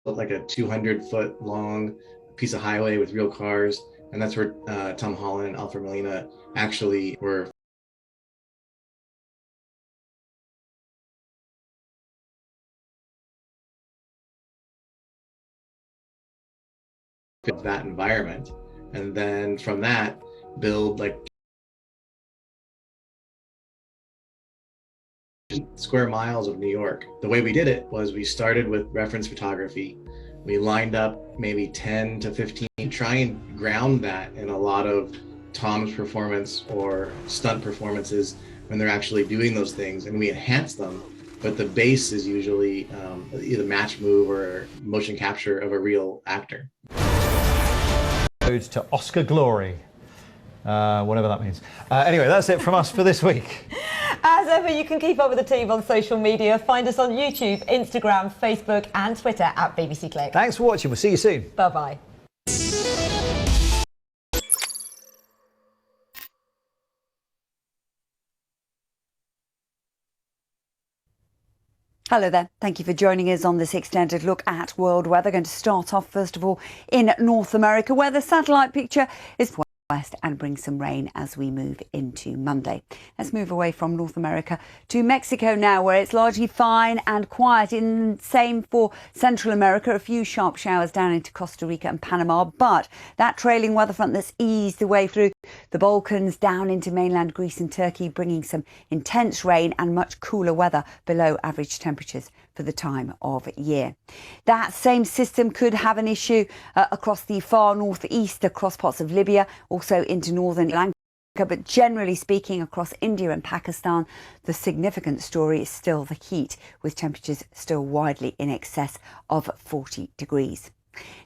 like a 200-foot long piece of highway with real cars, and that's where Tom Holland and Alfred Molina actually were. That environment, and then from that build like square miles of New York. The way we did it was we started with reference photography. We lined up maybe 10 to 15, try and ground that in a lot of Tom's performance or stunt performances when they're actually doing those things, and we enhance them, but the base is usually either match move or motion capture of a real actor. To Oscar glory, whatever that means. Anyway, that's it from us for this week. As ever, you can keep up with the team on social media. Find us on YouTube, Instagram, Facebook and Twitter at BBC Click. Thanks for watching. We'll see you soon. Bye-bye. Hello there. Thank you for joining us on this extended look at world weather. Going to start off, first of all, in North America, where the satellite picture is west and bring some rain as we move into Monday. Let's move away from North America to Mexico now, where it's largely fine and quiet. Same for Central America, a few sharp showers down into Costa Rica and Panama, but that trailing weather front that's eased the way through the Balkans down into mainland Greece and Turkey, bringing some intense rain and much cooler weather below average temperatures for the time of year. That same system could have an issue across the far northeast, across parts of Libya, also into northern Sri Lanka, but generally speaking across India and Pakistan, the significant story is still the heat, with temperatures still widely in excess of 40 degrees.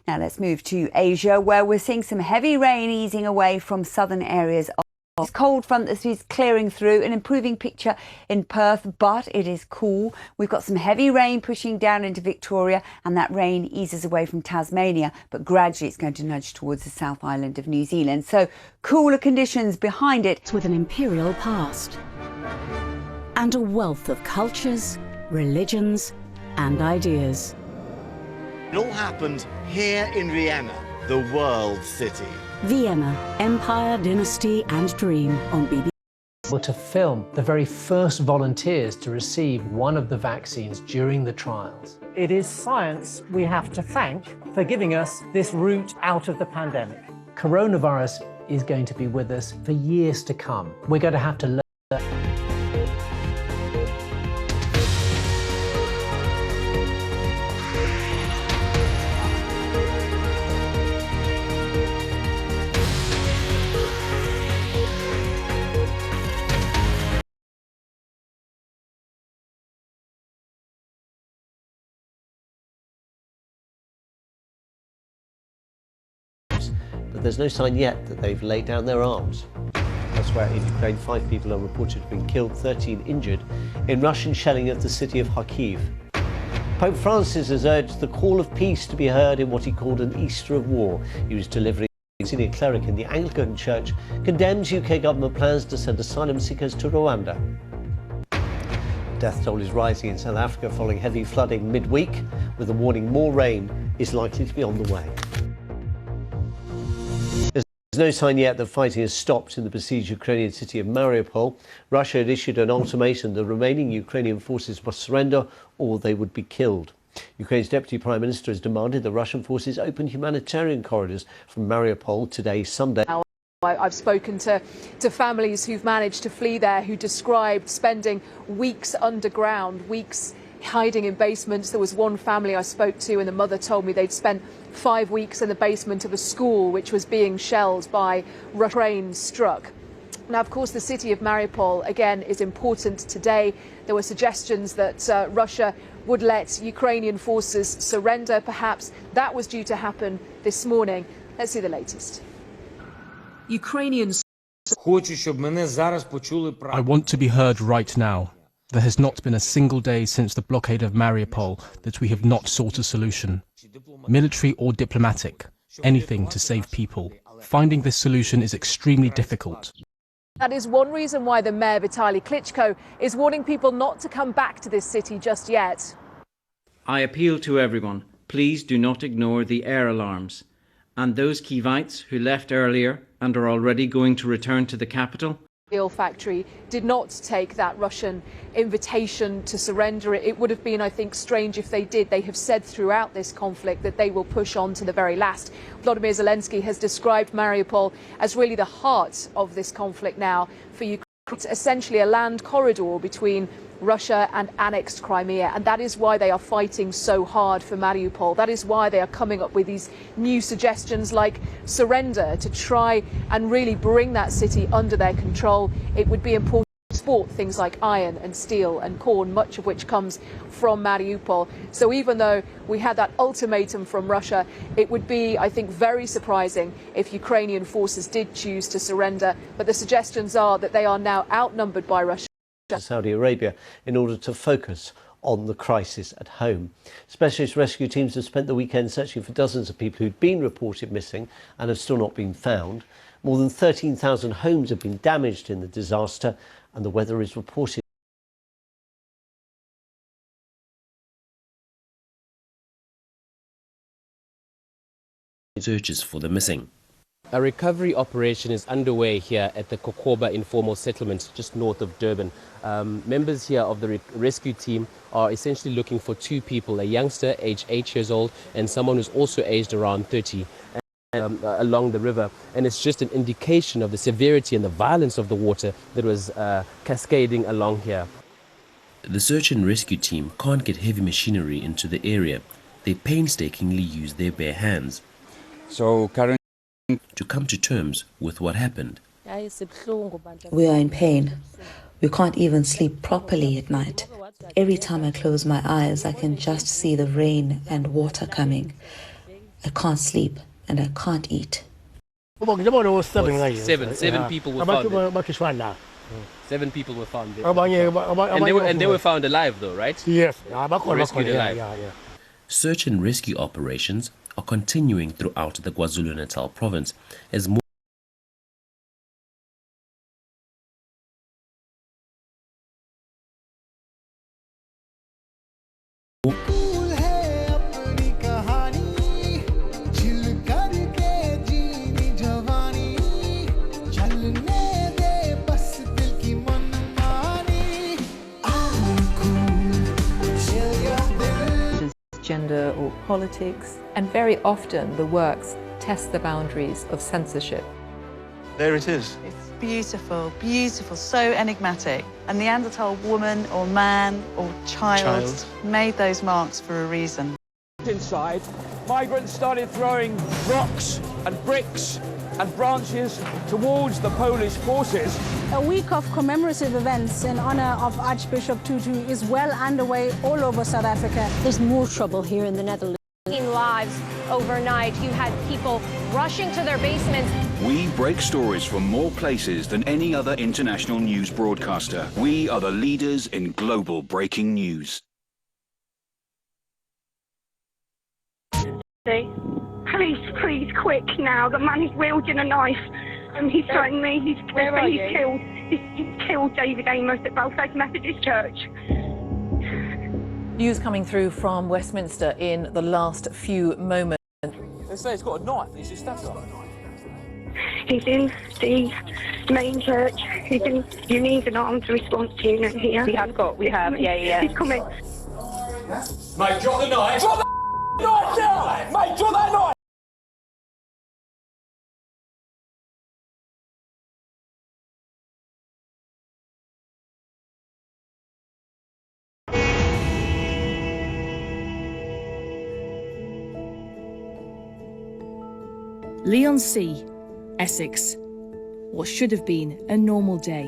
Now let's move to Asia, where we're seeing some heavy rain easing away from southern areas of this cold front that is clearing through. An improving picture in Perth, but it is cool. We've got some heavy rain pushing down into Victoria, and that rain eases away from Tasmania, but gradually it's going to nudge towards the South Island of New Zealand. So cooler conditions behind it. With an imperial past and a wealth of cultures, religions and ideas. It all happened here in Vienna, the world city. Vienna, Empire, Dynasty and Dream on BBC. To film the very first volunteers to receive one of the vaccines during the trials. It is science we have to thank for giving us this route out of the pandemic. Coronavirus is going to be with us for years to come. We're going to have to learn. But there's no sign yet that they've laid down their arms. Elsewhere in Ukraine, 5 people are reported to have been killed, 13 injured in Russian shelling of the city of Kharkiv. Pope Francis has urged the call of peace to be heard in what he called an Easter of war. He was delivering a senior cleric in the Anglican Church, condemns UK government plans to send asylum seekers to Rwanda. Death toll is rising in South Africa following heavy flooding midweek, with a warning more rain is likely to be on the way. There's no sign yet that fighting has stopped in the besieged Ukrainian city of Mariupol. Russia had issued an ultimatum: the remaining Ukrainian forces must surrender or they would be killed. Ukraine's Deputy Prime Minister has demanded that Russian forces open humanitarian corridors from Mariupol today, Sunday. I've spoken to families who've managed to flee there, who described spending weeks underground, weeks hiding in basements. There was one family I spoke to and the mother told me they'd spent 5 weeks in the basement of a school which was being shelled by Ukraine struck. Now, of course, the city of Mariupol, again, is important today. There were suggestions that Russia would let Ukrainian forces surrender. Perhaps that was due to happen this morning. Let's see the latest. Ukrainians. I want to be heard right now. There has not been a single day since the blockade of Mariupol that we have not sought a solution. Military or diplomatic, anything to save people. Finding this solution is extremely difficult. That is one reason why the mayor, Vitaly Klitschko, is warning people not to come back to this city just yet. I appeal to everyone. please do not ignore the air alarms. And those Kyivites who left earlier and are already going to return to the capital. The oil factory did not take that Russian invitation to surrender. It would have been, I think, strange if they did. They have said throughout this conflict that they will push on to the very last. Vladimir Zelensky has described Mariupol as really the heart of this conflict now for Ukraine. It's essentially a land corridor between Russia and annexed Crimea, and that is why they are fighting so hard for Mariupol. That is why they are coming up with these new suggestions like surrender to try and really bring that city under their control. It would be important to export things like iron and steel and corn, much of which comes from Mariupol. So even though we had that ultimatum from Russia, it would be, I think, very surprising if Ukrainian forces did choose to surrender. But the suggestions are that they are now outnumbered by Russia. Saudi Arabia in order to focus on the crisis at home. Specialist rescue teams have spent the weekend searching for dozens of people who'd been reported missing and have still not been found. More than 13,000 homes have been damaged in the disaster, and the weather is reported searches for the missing. A recovery operation is underway here at the Kokoba informal settlement just north of Durban. Members here of the rescue team are essentially looking for two people, a youngster aged 8 years old and someone who's also aged around 30 along the river. And it's just an indication of the severity and the violence of the water that was cascading along here. The search and rescue team can't get heavy machinery into the area. They painstakingly use their bare hands. So currently, to come to terms with what happened. We are in pain. We can't even sleep properly at night. Every time I close my eyes, I can just see the rain and water coming. I can't sleep and I can't eat. Seven people were found. 7 people were found there. And they were found alive though, right? Yes. Rescued alive. Search and rescue operations are continuing throughout the KwaZulu-Natal province as more gender or politics, and very often the works test the boundaries of censorship. There it is. It's beautiful, beautiful, so enigmatic. A Neanderthal woman or man or child made those marks for a reason. Inside, migrants started throwing rocks and bricks and branches towards the Polish forces. A week of commemorative events in honor of Archbishop Tutu is well underway all over South Africa. There's more trouble here in the Netherlands. Lives overnight, you had people rushing to their basements. We break stories from more places than any other international news broadcaster. We are the leaders in global breaking news. Please, quick now. The man is wielding a knife and he's threatening me. He's killed David Amos at Belfast Methodist Church. News coming through from Westminster in the last few moments. They say he's got a knife. He's just stabbed him. He's in the main church. You need an armed response unit here. We have, yeah. He's coming. Mate, drop the knife. Drop the knife now! Mate, drop that knife! Leigh-on-Sea, Essex. What should have been a normal day.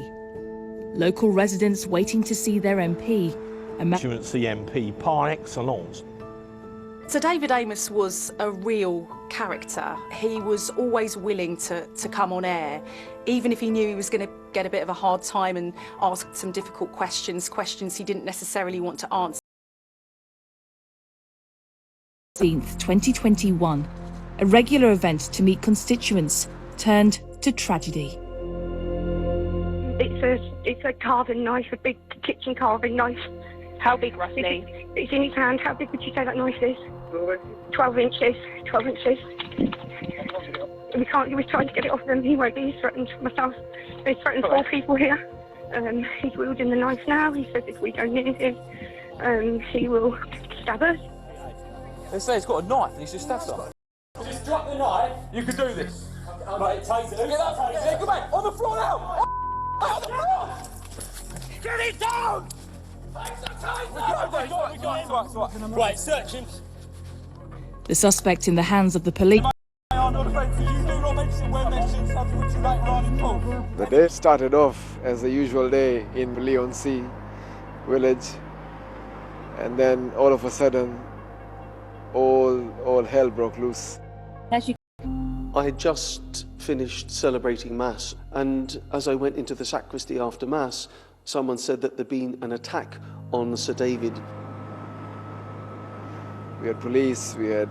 Local residents waiting to see their MP. MP par excellence. So David Amos was a real character. He was always willing to come on air, even if he knew he was going to get a bit of a hard time and ask some difficult questions he didn't necessarily want to answer. 2021. A regular event to meet constituents turned to tragedy. It's a carving knife, a big kitchen carving knife. How big, roughly? It's in his hand. How big would you say that knife is? 12 inches. 12 inches. We can't. He was trying to get it off them. He won't be. He's threatened myself. He's threatened 4 people here. He's wielding the knife now. He says if we don't near him, he will stab us. They say he's got a knife and he's just stabbed someone. If you struck the knife, you could do this. Right, taser. Get up, taser. Come on, on the floor now. On the floor. Get it down. Right, search him. The suspect in the hands of the police. The day started off as a usual day in Leon-C village, and then all of a sudden all hell broke loose. I had just finished celebrating Mass, and as I went into the sacristy after Mass, someone said that there'd been an attack on Sir David. We had police, we had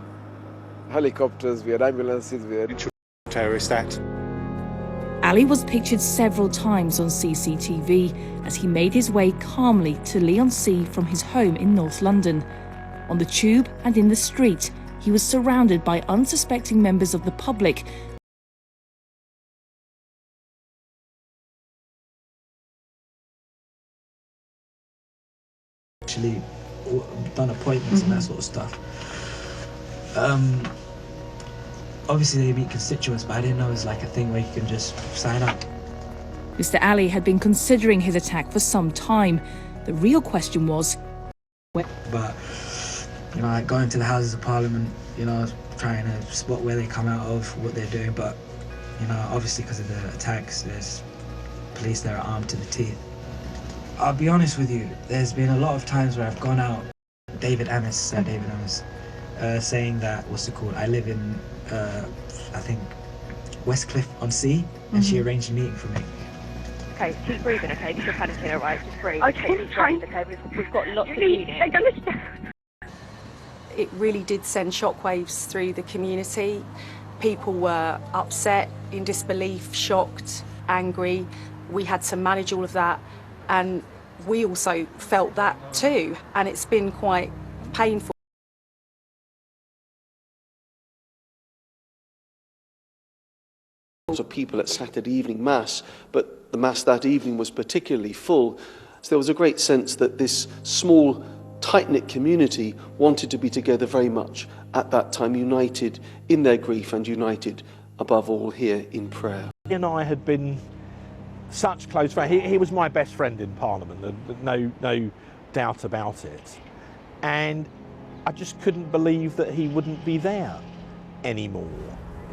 helicopters, we had ambulances, we had terrorist act. Ali was pictured several times on CCTV as he made his way calmly to Leon-C from his home in North London. On the tube and in the street, he was surrounded by unsuspecting members of the public. Actually done appointments and that sort of stuff. Obviously they meet constituents, but I didn't know it was like a thing where you can just sign up. Mr. Ali had been considering his attack for some time. The real question was, but you know, like going to the Houses of Parliament, you know, trying to spot where they come out of, what they're doing, but you know, obviously because of the attacks, there's police that are armed to the teeth. I'll be honest with you, there's been a lot of times where I've gone out, Sir David Amis, saying that, what's it called, I live in, I think, Westcliff-on-Sea, and she arranged a meeting for me. Okay, keep breathing, okay, because you're panicking, alright, just breathe. Okay, it's fine. Okay, we've got lots of units. It really did send shockwaves through the community. People were upset, in disbelief, shocked, angry. We had to manage all of that, and we also felt that too, and it's been quite painful. Of people at Saturday evening Mass, but the Mass that evening was particularly full. So there was a great sense that this small, tight-knit community wanted to be together very much at that time, united in their grief and united above all here in prayer. He and I had been such close friends. He was my best friend in Parliament, no doubt about it. And I just couldn't believe that he wouldn't be there anymore.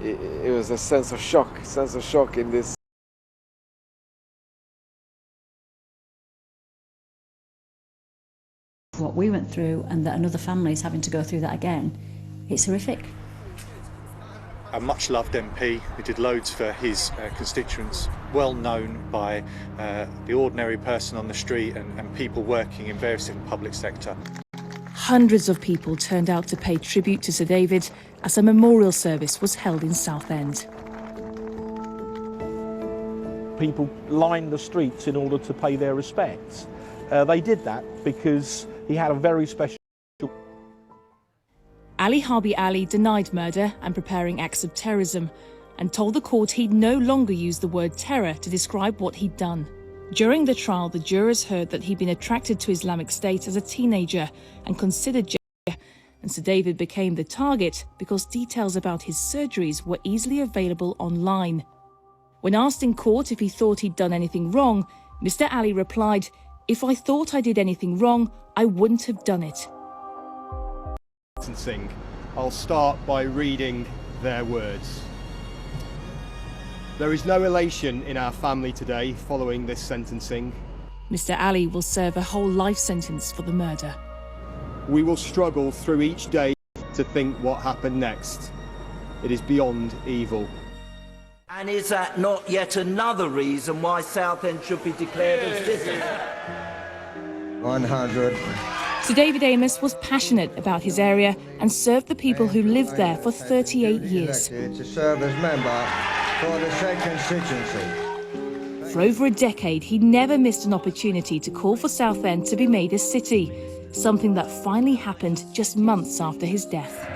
It was a sense of shock in this. What we went through, and that another family is having to go through that again, it's horrific. A much loved MP who did loads for his constituents, well known by the ordinary person on the street and people working in various different public sector. Hundreds of people turned out to pay tribute to Sir David as a memorial service was held in Southend. People lined the streets in order to pay their respects. They did that because he had a very special... Ali Harbi Ali denied murder and preparing acts of terrorism and told the court he'd no longer use the word terror to describe what he'd done. During the trial, the jurors heard that he'd been attracted to Islamic State as a teenager and considered jihad, and Sir David became the target because details about his surgeries were easily available online. When asked in court if he thought he'd done anything wrong, Mr. Ali replied, "If I thought I did anything wrong, I wouldn't have done it." I'll start by reading their words. There is no elation in our family today following this sentencing. Mr. Ali will serve a whole life sentence for the murder. We will struggle through each day to think what happened next. It is beyond evil. And is that not yet another reason why Southend should be declared a city? 100. Sir David Amos was passionate about his area and served the people who lived there for 38 years. To serve as member for the 2nd constituency. For over a decade, he never missed an opportunity to call for Southend to be made a city, something that finally happened just months after his death.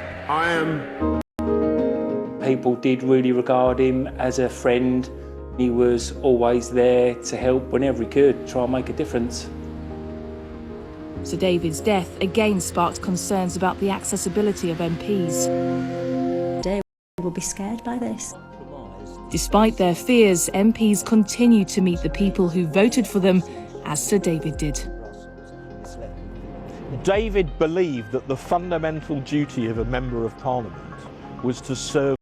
People did really regard him as a friend. He was always there to help whenever he could, try and make a difference. Sir David's death again sparked concerns about the accessibility of MPs. They will be scared by this. Despite their fears, MPs continue to meet the people who voted for them, as Sir David did. David believed that the fundamental duty of a Member of Parliament was to serve.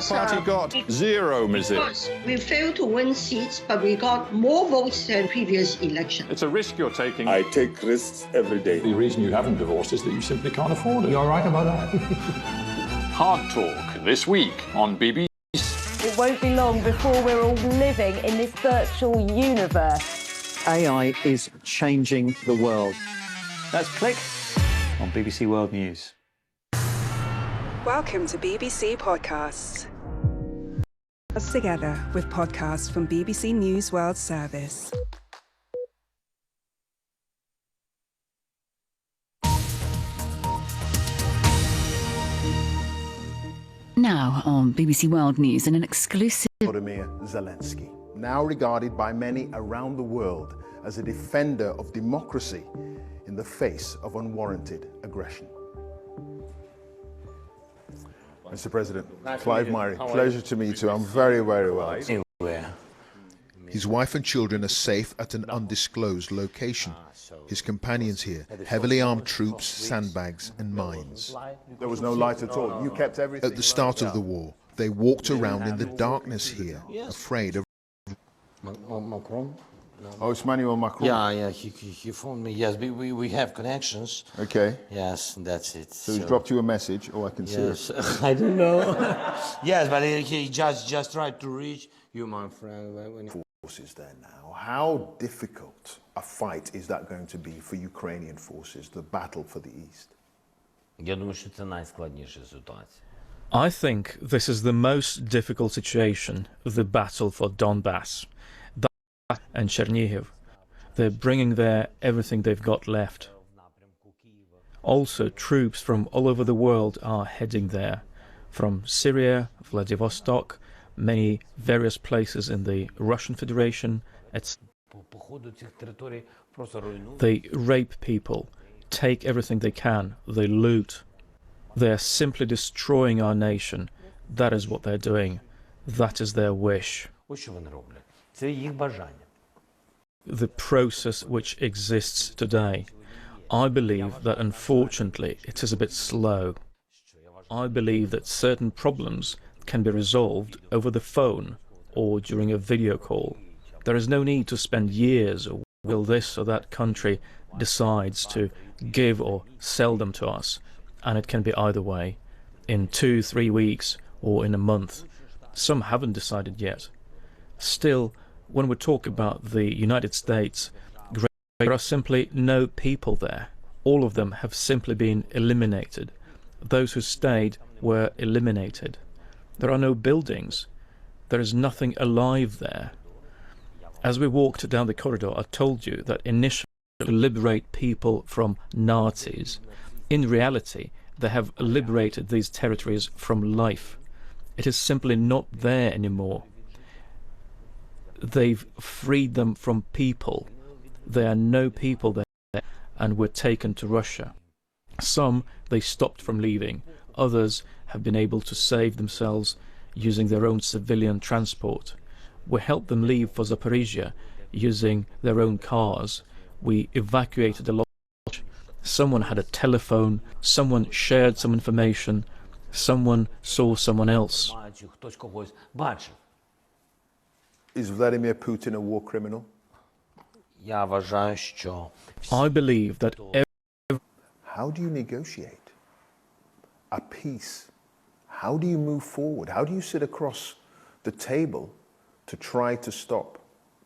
Party got 0, Mrs. We failed to win seats, but we got more votes than previous election. It's a risk you're taking. I take risks every day. The reason you haven't divorced is that you simply can't afford it. You're right about that. Hard Talk this week on BBC. It won't be long before we're all living in this virtual universe. AI is changing the world. That's Click on BBC World News. Welcome to BBC Podcasts. Us together with podcasts from BBC News World Service. Now on BBC World News, in an exclusive... Volodymyr Zelensky, now regarded by many around the world as a defender of democracy in the face of unwarranted aggression. Mr. President, Clive Murray, pleasure to meet you. I'm very, very well. His wife and children are safe at an undisclosed location. His companions here, heavily armed troops, sandbags and mines. There was no light at all. You kept everything. At the start of the war, they walked around in the darkness here, afraid of... Oh, it's Emmanuel Macron? Yeah, he phoned me. Yes, we have connections. Okay. Yes, that's it. So he's dropped you a message? Oh, I can see it. I don't know. Yes, but he just tried to reach you, my friend. Forces there now. How difficult a fight is that going to be for Ukrainian forces, the battle for the East? I think this is the most difficult situation, the battle for Donbass and Chernihiv. They're bringing there everything they've got left. Also, troops from all over the world are heading there, from Syria, Vladivostok, many various places in the Russian Federation, etc. They rape people, take everything they can, they loot. They're simply destroying our nation. That is what they're doing. That is their wish. The process which exists today, I believe that unfortunately it is a bit slow. I believe that certain problems can be resolved over the phone or during a video call. There is no need to spend years or will this or that country decides to give or sell them to us, and it can be either way, in 2-3 weeks or in a month. Some haven't decided yet. Still, when we talk about the United States, there are simply no people there. All of them have simply been eliminated. Those who stayed were eliminated. There are no buildings. There is nothing alive there. As we walked down the corridor, I told you that initially to liberate people from Nazis. In reality, they have liberated these territories from life. It is simply not there anymore. They've freed them from people. There are no people there and were taken to Russia. Some they stopped from leaving. Others have been able to save themselves using their own civilian transport. We helped them leave for Zaporizhia using their own cars. We evacuated a lot. Someone had a telephone, someone shared some information, someone saw someone else. Is Vladimir Putin a war criminal? Я вважаю, що I believe that How do you negotiate a peace? How do you move forward? How do you sit across the table to try to stop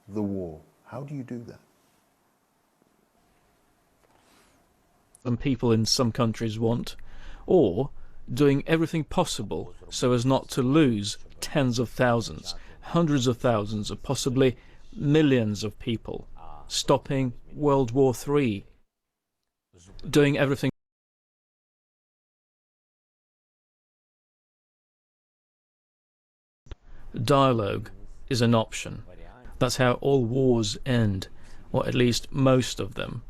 the war? How do you do that? some people in some countries want, or doing everything possible so as not to lose tens of thousands, hundreds of thousands, or possibly millions of people, stopping World War III, doing everything. Dialogue is an option. That's how all wars end, or at least most of them.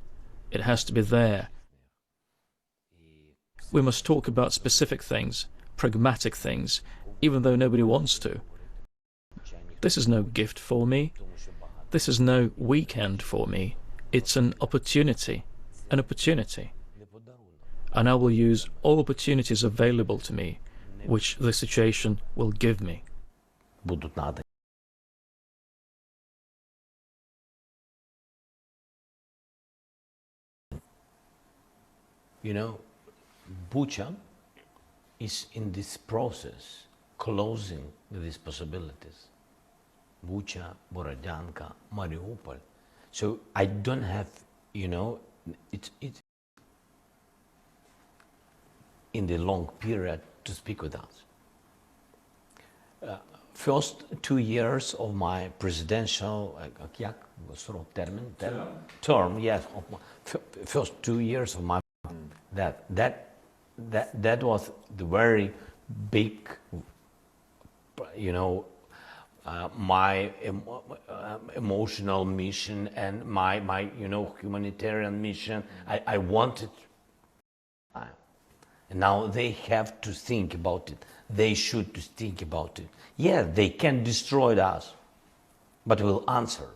It has to be there. We must talk about specific things, pragmatic things, even though nobody wants to. This is no gift for me. This is no weekend for me. It's an opportunity. An opportunity. And I will use all opportunities available to me, which the situation will give me. будуть надані. You know, Bucha is in this process closing these possibilities. Bucha, Borodyanka, Mariupol. So I don't have, you know, it's in the long period to speak with us. First 2 years of my presidential term, yes, first 2 years of my that was the very big, you know, my emotional mission and my you know, humanitarian mission. I wanted, and now they have to think about it. They should think about it. Yeah, they can destroy us, but we'll answer.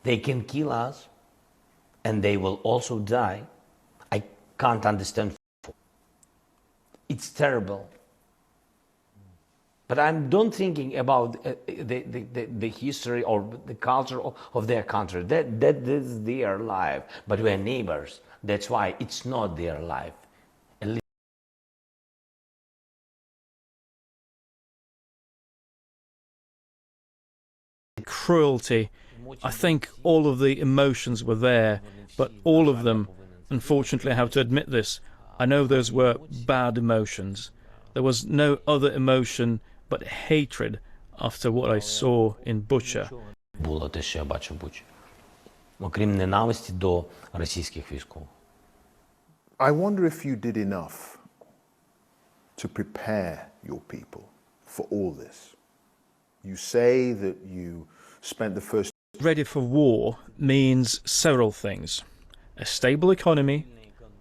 They can kill us, and they will also die. I can't understand. It's terrible. But I'm not thinking about the history or the culture of their country. That is their life. But we're neighbors. That's why it's not their life. Cruelty. I think all of the emotions were there, but all of them, unfortunately I have to admit this, I know those were bad emotions. There was no other emotion but hatred after what I saw in Bucha. Було те, що я бачив в Бучі. Окрім ненависті до російських військових. I wonder if you did enough to prepare your people for all this. You say that you spent the first... Ready for war means several things. A stable economy,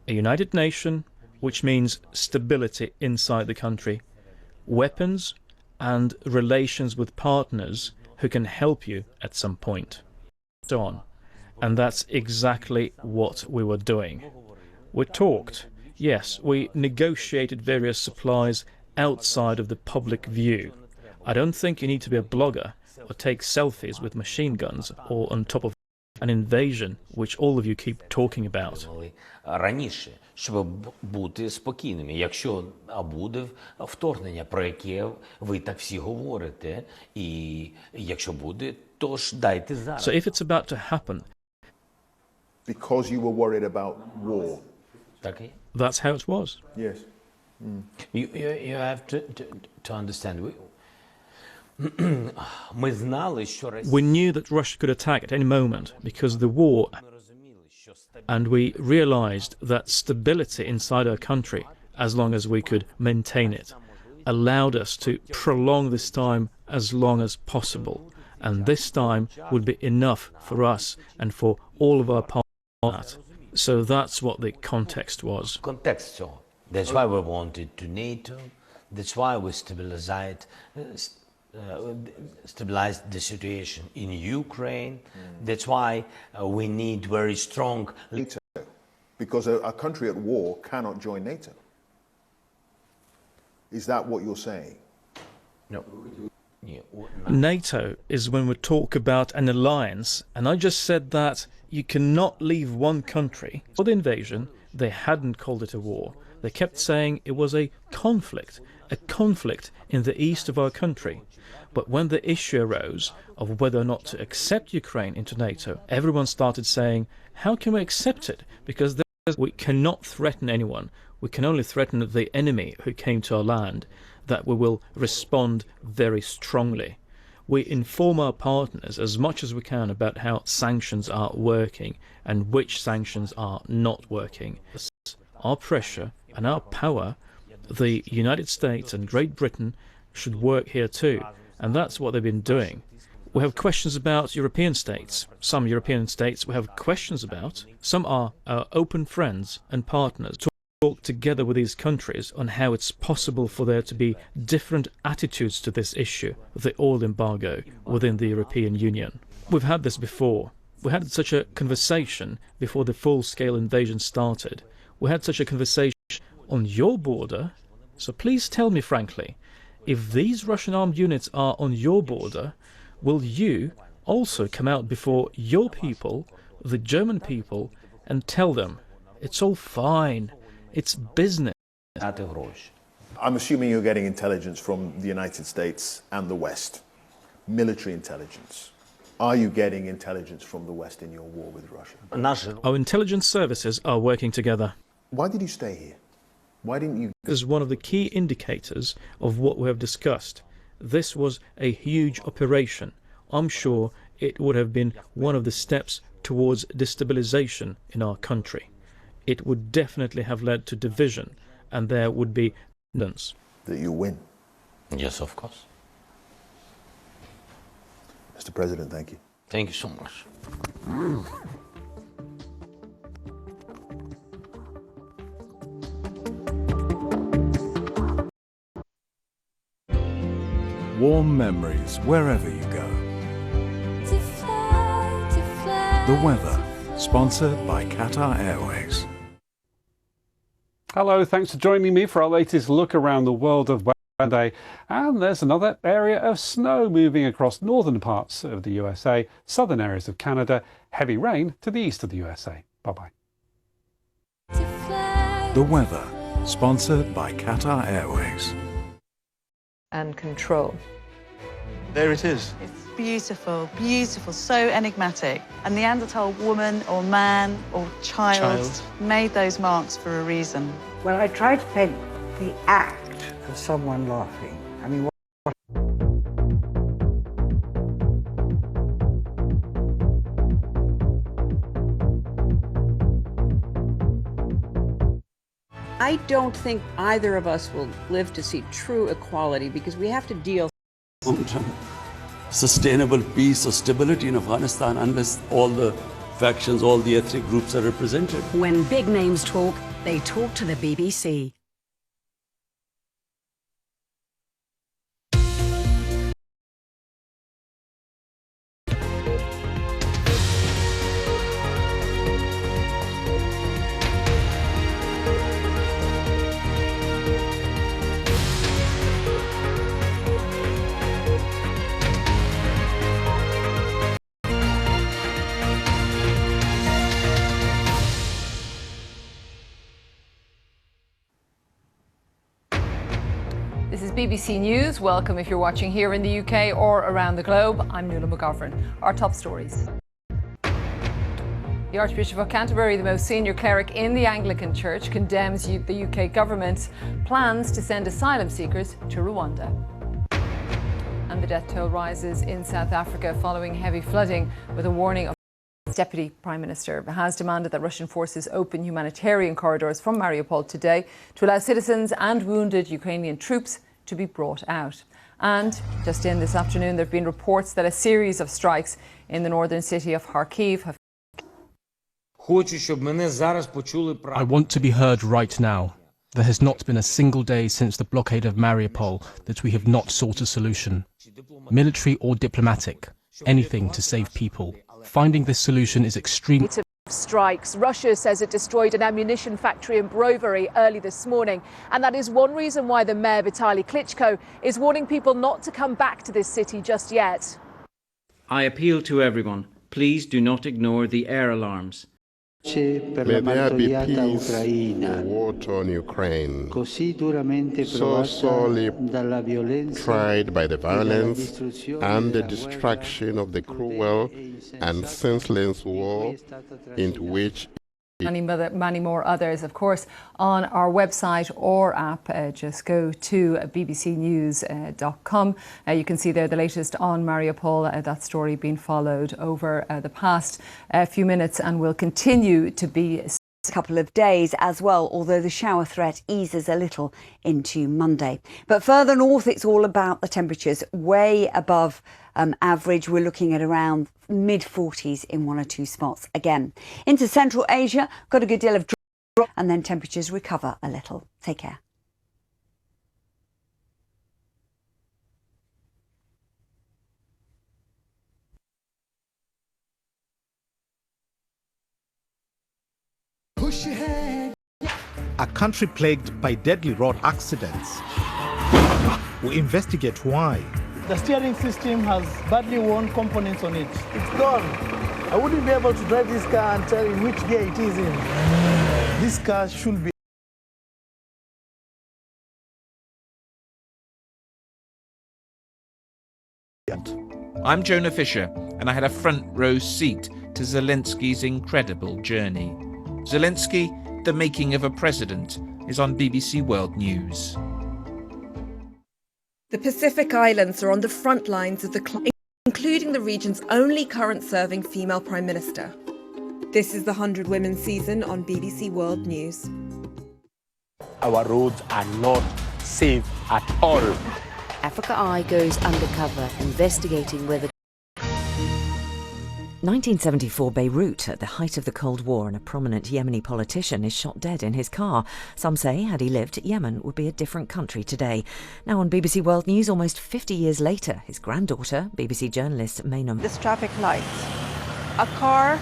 a united nation, which means stability inside the country, weapons, and relations with partners who can help you at some point. So on. And that's exactly what we were doing. We talked. Yes, we negotiated various supplies outside of the public view. I don't think you need to be a blogger or take selfies with machine guns or on top of an invasion, which all of you keep talking about. Раніше, щоб бути спокійними, якщо буде вторгнення, про яке ви так всі говорите, і якщо буде, то ж дайте зараз. So if it's about to happen, because you were worried about war. That's how it was. Yes. You have to understand. We knew that Russia could attack at any moment because of the war, and we realized that stability inside our country, as long as we could maintain it, allowed us to prolong this time as long as possible. And this time would be enough for us and for all of our partners. So that's what the context was. That's why we wanted to NATO. That's why we stabilized the situation in Ukraine. That's why we need very strong NATO, because a country at war cannot join NATO. Is that what you're saying? No. NATO is when we talk about an alliance, and I just said that you cannot leave one country. For the invasion, they hadn't called it a war. They kept saying it was a conflict in the east of our country. But when the issue arose of whether or not to accept Ukraine into NATO, everyone started saying, how can we accept it? Because we cannot threaten anyone. We can only threaten the enemy who came to our land, that we will respond very strongly. We inform our partners as much as we can about how sanctions are working and which sanctions are not working. Our pressure and our power, the United States and Great Britain should work here too, and that's what they've been doing. We have questions about European states. Some European states we have questions about. Some are our open friends and partners. Talk together with these countries on how it's possible for there to be different attitudes to this issue of the oil embargo within the European Union. We've had this before. We had such a conversation before the full-scale invasion started. We had such a conversation on your border. So please tell me frankly, if these Russian armed units are on your border, will you also come out before your people, the German people, and tell them it's all fine? It's business. I'm assuming you're getting intelligence from the United States and the West, military intelligence. Are you getting intelligence from the West in your war with Russia? Our intelligence services are working together. Why did you stay here? Why didn't you? This is one of the key indicators of what we have discussed. This was a huge operation. I'm sure it would have been one of the steps towards destabilization in our country. It would definitely have led to division, and there would be distance. That you win? Yes, of course. Mr. President, thank you. Thank you so much. Warm memories wherever you go. The weather, sponsored by Qatar Airways. Hello, thanks for joining me for our latest look around the world of weather. And there's another area of snow moving across northern parts of the USA, southern areas of Canada, heavy rain to the east of the USA. Bye-bye. The weather, sponsored by Qatar Airways. And control. There it is. It's beautiful, beautiful, so enigmatic. A Neanderthal woman or man or child made those marks for a reason. When I try to paint the act of someone laughing, I mean, I don't think either of us will live to see true equality because we have to deal with sustainable peace or stability in Afghanistan unless all the factions, all the ethnic groups are represented. When big names talk, they talk to the BBC. This is BBC News. Welcome if you're watching here in the UK or around the globe. I'm Nuala McGovern. Our top stories. The Archbishop of Canterbury, the most senior cleric in the Anglican Church, condemns the UK government's plans to send asylum seekers to Rwanda. And the death toll rises in South Africa following heavy flooding, with a warning of Deputy Prime Minister has demanded that Russian forces open humanitarian corridors from Mariupol today to allow citizens and wounded Ukrainian troops to be brought out. And just in this afternoon, there have been reports that a series of strikes in the northern city of Kharkiv have... I want to be heard right now. There has not been a single day since the blockade of Mariupol that we have not sought a solution. Military or diplomatic, anything to save people. Finding this solution is extremely... Strikes. Russia says it destroyed an ammunition factory in Brovary early this morning, and that is one reason why the mayor Vitaly Klitschko is warning people not to come back to this city just yet. I appeal to everyone, please do not ignore the air alarms. May there be peace or war torn Ukraine, so sorely tried by the violence and the destruction of the cruel and senseless war into which Many more others, of course, on our website or app. Just go to bbcnews.com. You can see there the latest on Mariupol, that story being followed over the past few minutes and will continue to be couple of days as well, although the shower threat eases a little into Monday. But further north, it's all about the temperatures way above average. We're looking at around mid-40s in one or two spots again. Into Central Asia, got a good deal of drop and then temperatures recover a little. Take care. A country plagued by deadly road accidents. We investigate why. The steering system has badly worn components on it. It's gone. I wouldn't be able to drive this car and tell you which gear it is in. This car should be. I'm Jonah Fisher, and I had a front row seat to Zelensky's incredible journey. Zelensky, the making of a president, is on BBC World News. The Pacific Islands are on the front lines of the including the region's only current serving female Prime Minister. This is the 100 Women season on BBC World News. Our roads are not safe at all. Africa Eye goes undercover, investigating whether 1974 Beirut, at the height of the Cold War, and a prominent Yemeni politician is shot dead in his car. Some say, had he lived, Yemen would be a different country today. Now on BBC World News, almost 50 years later, his granddaughter, BBC journalist Mainam. This traffic light. A car.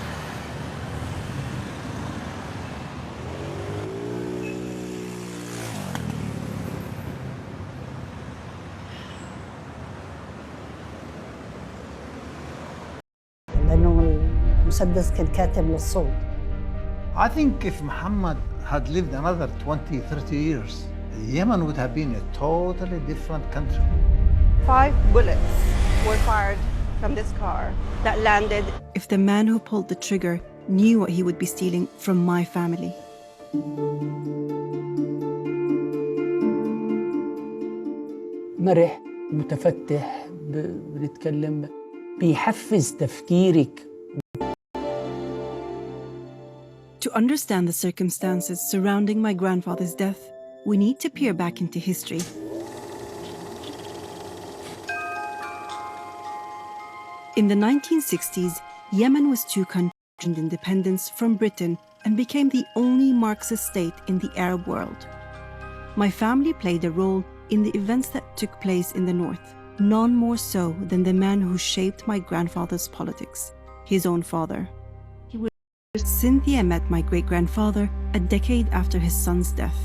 المسدس كان كاتم للصوت. I think if Muhammad had lived another 20, 30 years, Yemen would have been a totally different country. 5 bullets were fired from this car that landed. If the man who pulled the trigger knew what he would be stealing from my family. مرح متفتح بنتكلم بيحفز تفكيرك. To understand the circumstances surrounding my grandfather's death, we need to peer back into history. In the 1960s, Yemen was two countries and independence from Britain and became the only Marxist state in the Arab world. My family played a role in the events that took place in the north, none more so than the man who shaped my grandfather's politics, his own father. Cynthia met my great-grandfather a decade after his son's death.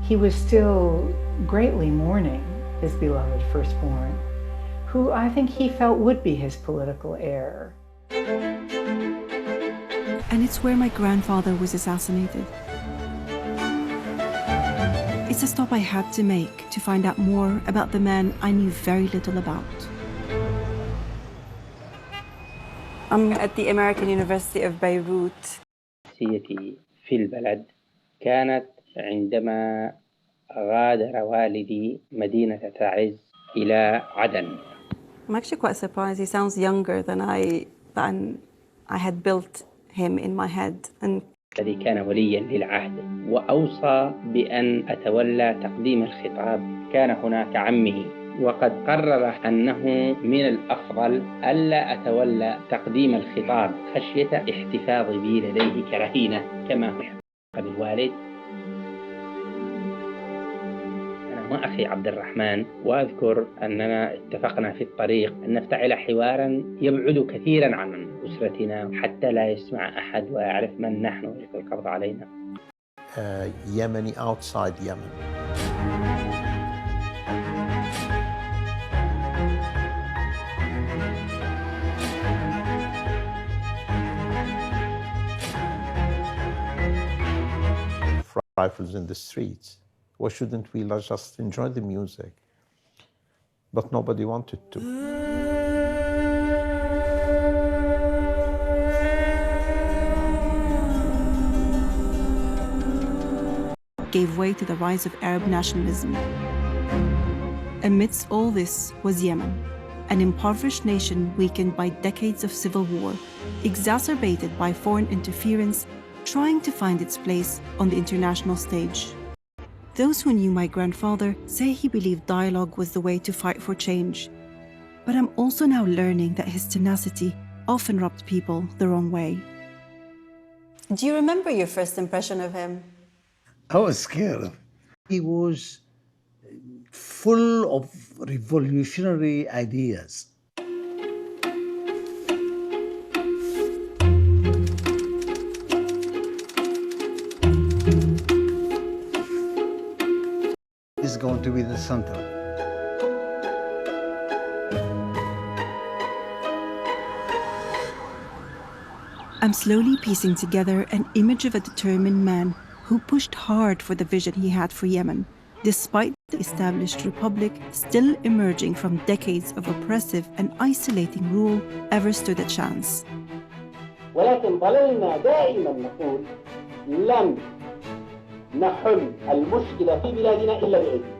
He was still greatly mourning his beloved firstborn, who I think he felt would be his political heir. And it's where my grandfather was assassinated. It's a stop I had to make to find out more about the man I knew very little about. I'm at the American University of Beirut. شخصيتي في البلد كانت عندما غادر والدي مدينة تعز إلى عدن. I'm actually quite surprised. He sounds younger than I had built him in my head. الذي كان وليا للعهد وأوصى بأن أتولى تقديم الخطاب. كان هناك عمه وقد قرر أنه من الأفضل ألا أتولى تقديم الخطاب خشية احتفاظ بي لديه كرهينة كما هو بالوالد. أنا مع أخي عبد الرحمن، وأذكر أننا اتفقنا في الطريق أن نفتعل حوارا يبعد كثيرا عن أسرتنا حتى لا يسمع أحد ويعرف من نحن ويلقي القبض علينا. Yemeni outside Yemen. Rifles in the streets. Why shouldn't we just enjoy the music? But nobody wanted to. Gave way to the rise of Arab nationalism. Amidst all this was Yemen, an impoverished nation weakened by decades of civil war, exacerbated by foreign interference, trying to find its place on the international stage. Those who knew my grandfather say he believed dialogue was the way to fight for change. But I'm also now learning that his tenacity often rubbed people the wrong way. Do you remember your first impression of him? I was scared. He was full of revolutionary ideas. Is going to be the center. I'm slowly piecing together an image of a determined man who pushed hard for the vision he had for Yemen, despite the established republic still emerging from decades of oppressive and isolating rule ever stood a chance. ولكن ظللنا دائما نقول لن نحل المشكلة في بلادنا إلا بأيدينا.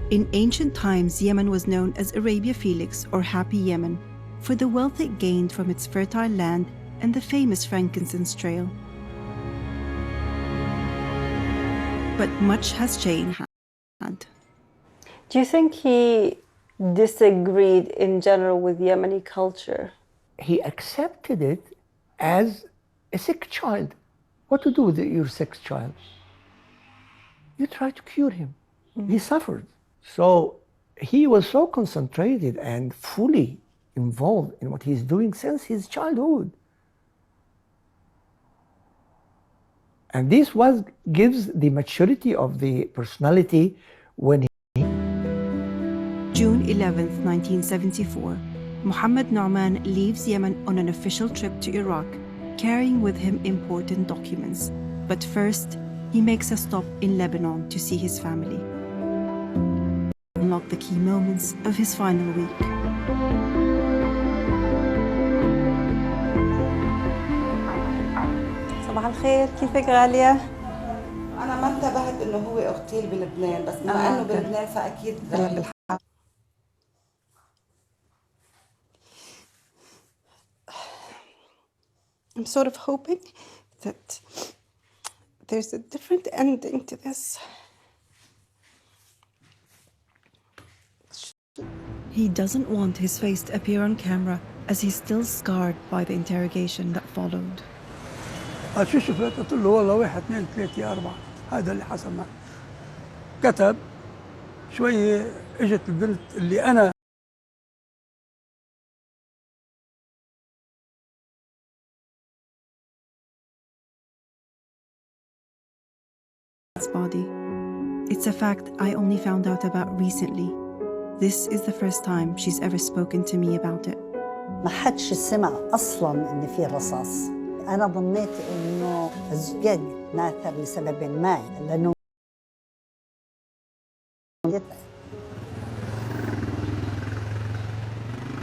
In ancient times, Yemen was known as Arabia Felix or Happy Yemen for the wealth it gained from its fertile land and the famous frankincense trail. But much has changed. Do you think he disagreed in general with Yemeni culture? He accepted it as a sick child. What to do with your sick child? You try to cure him. He suffered. So he was so concentrated and fully involved in what he's doing since his childhood. And this gives the maturity of the personality when he... June 11th, 1974, Mohammed Nauman leaves Yemen on an official trip to Iraq, carrying with him important documents. But first, he makes a stop in Lebanon to see his family. Unlock the key moments of his final week. صباح الخير، كيفك غالية؟ أنا ما انتبهت إنه هو اغتيل بلبنان، بس بما إنه بلبنان فأكيد رح I'm sort of hoping that there's a different ending to this. He doesn't want his face to appear on camera as he's still scarred by the interrogation that followed. شو شفت؟ قلت له والله 1 2 3 4 هذا اللي حصل معي. كتب شوية اجت البنت اللي أنا body. It's a fact I only found out about recently. This is the first time she's ever spoken to me about it. ما حدش سمع أصلاً إن في رصاص. أنا ظنيت إنه الزجاج ناثر لسبب ما، لأنه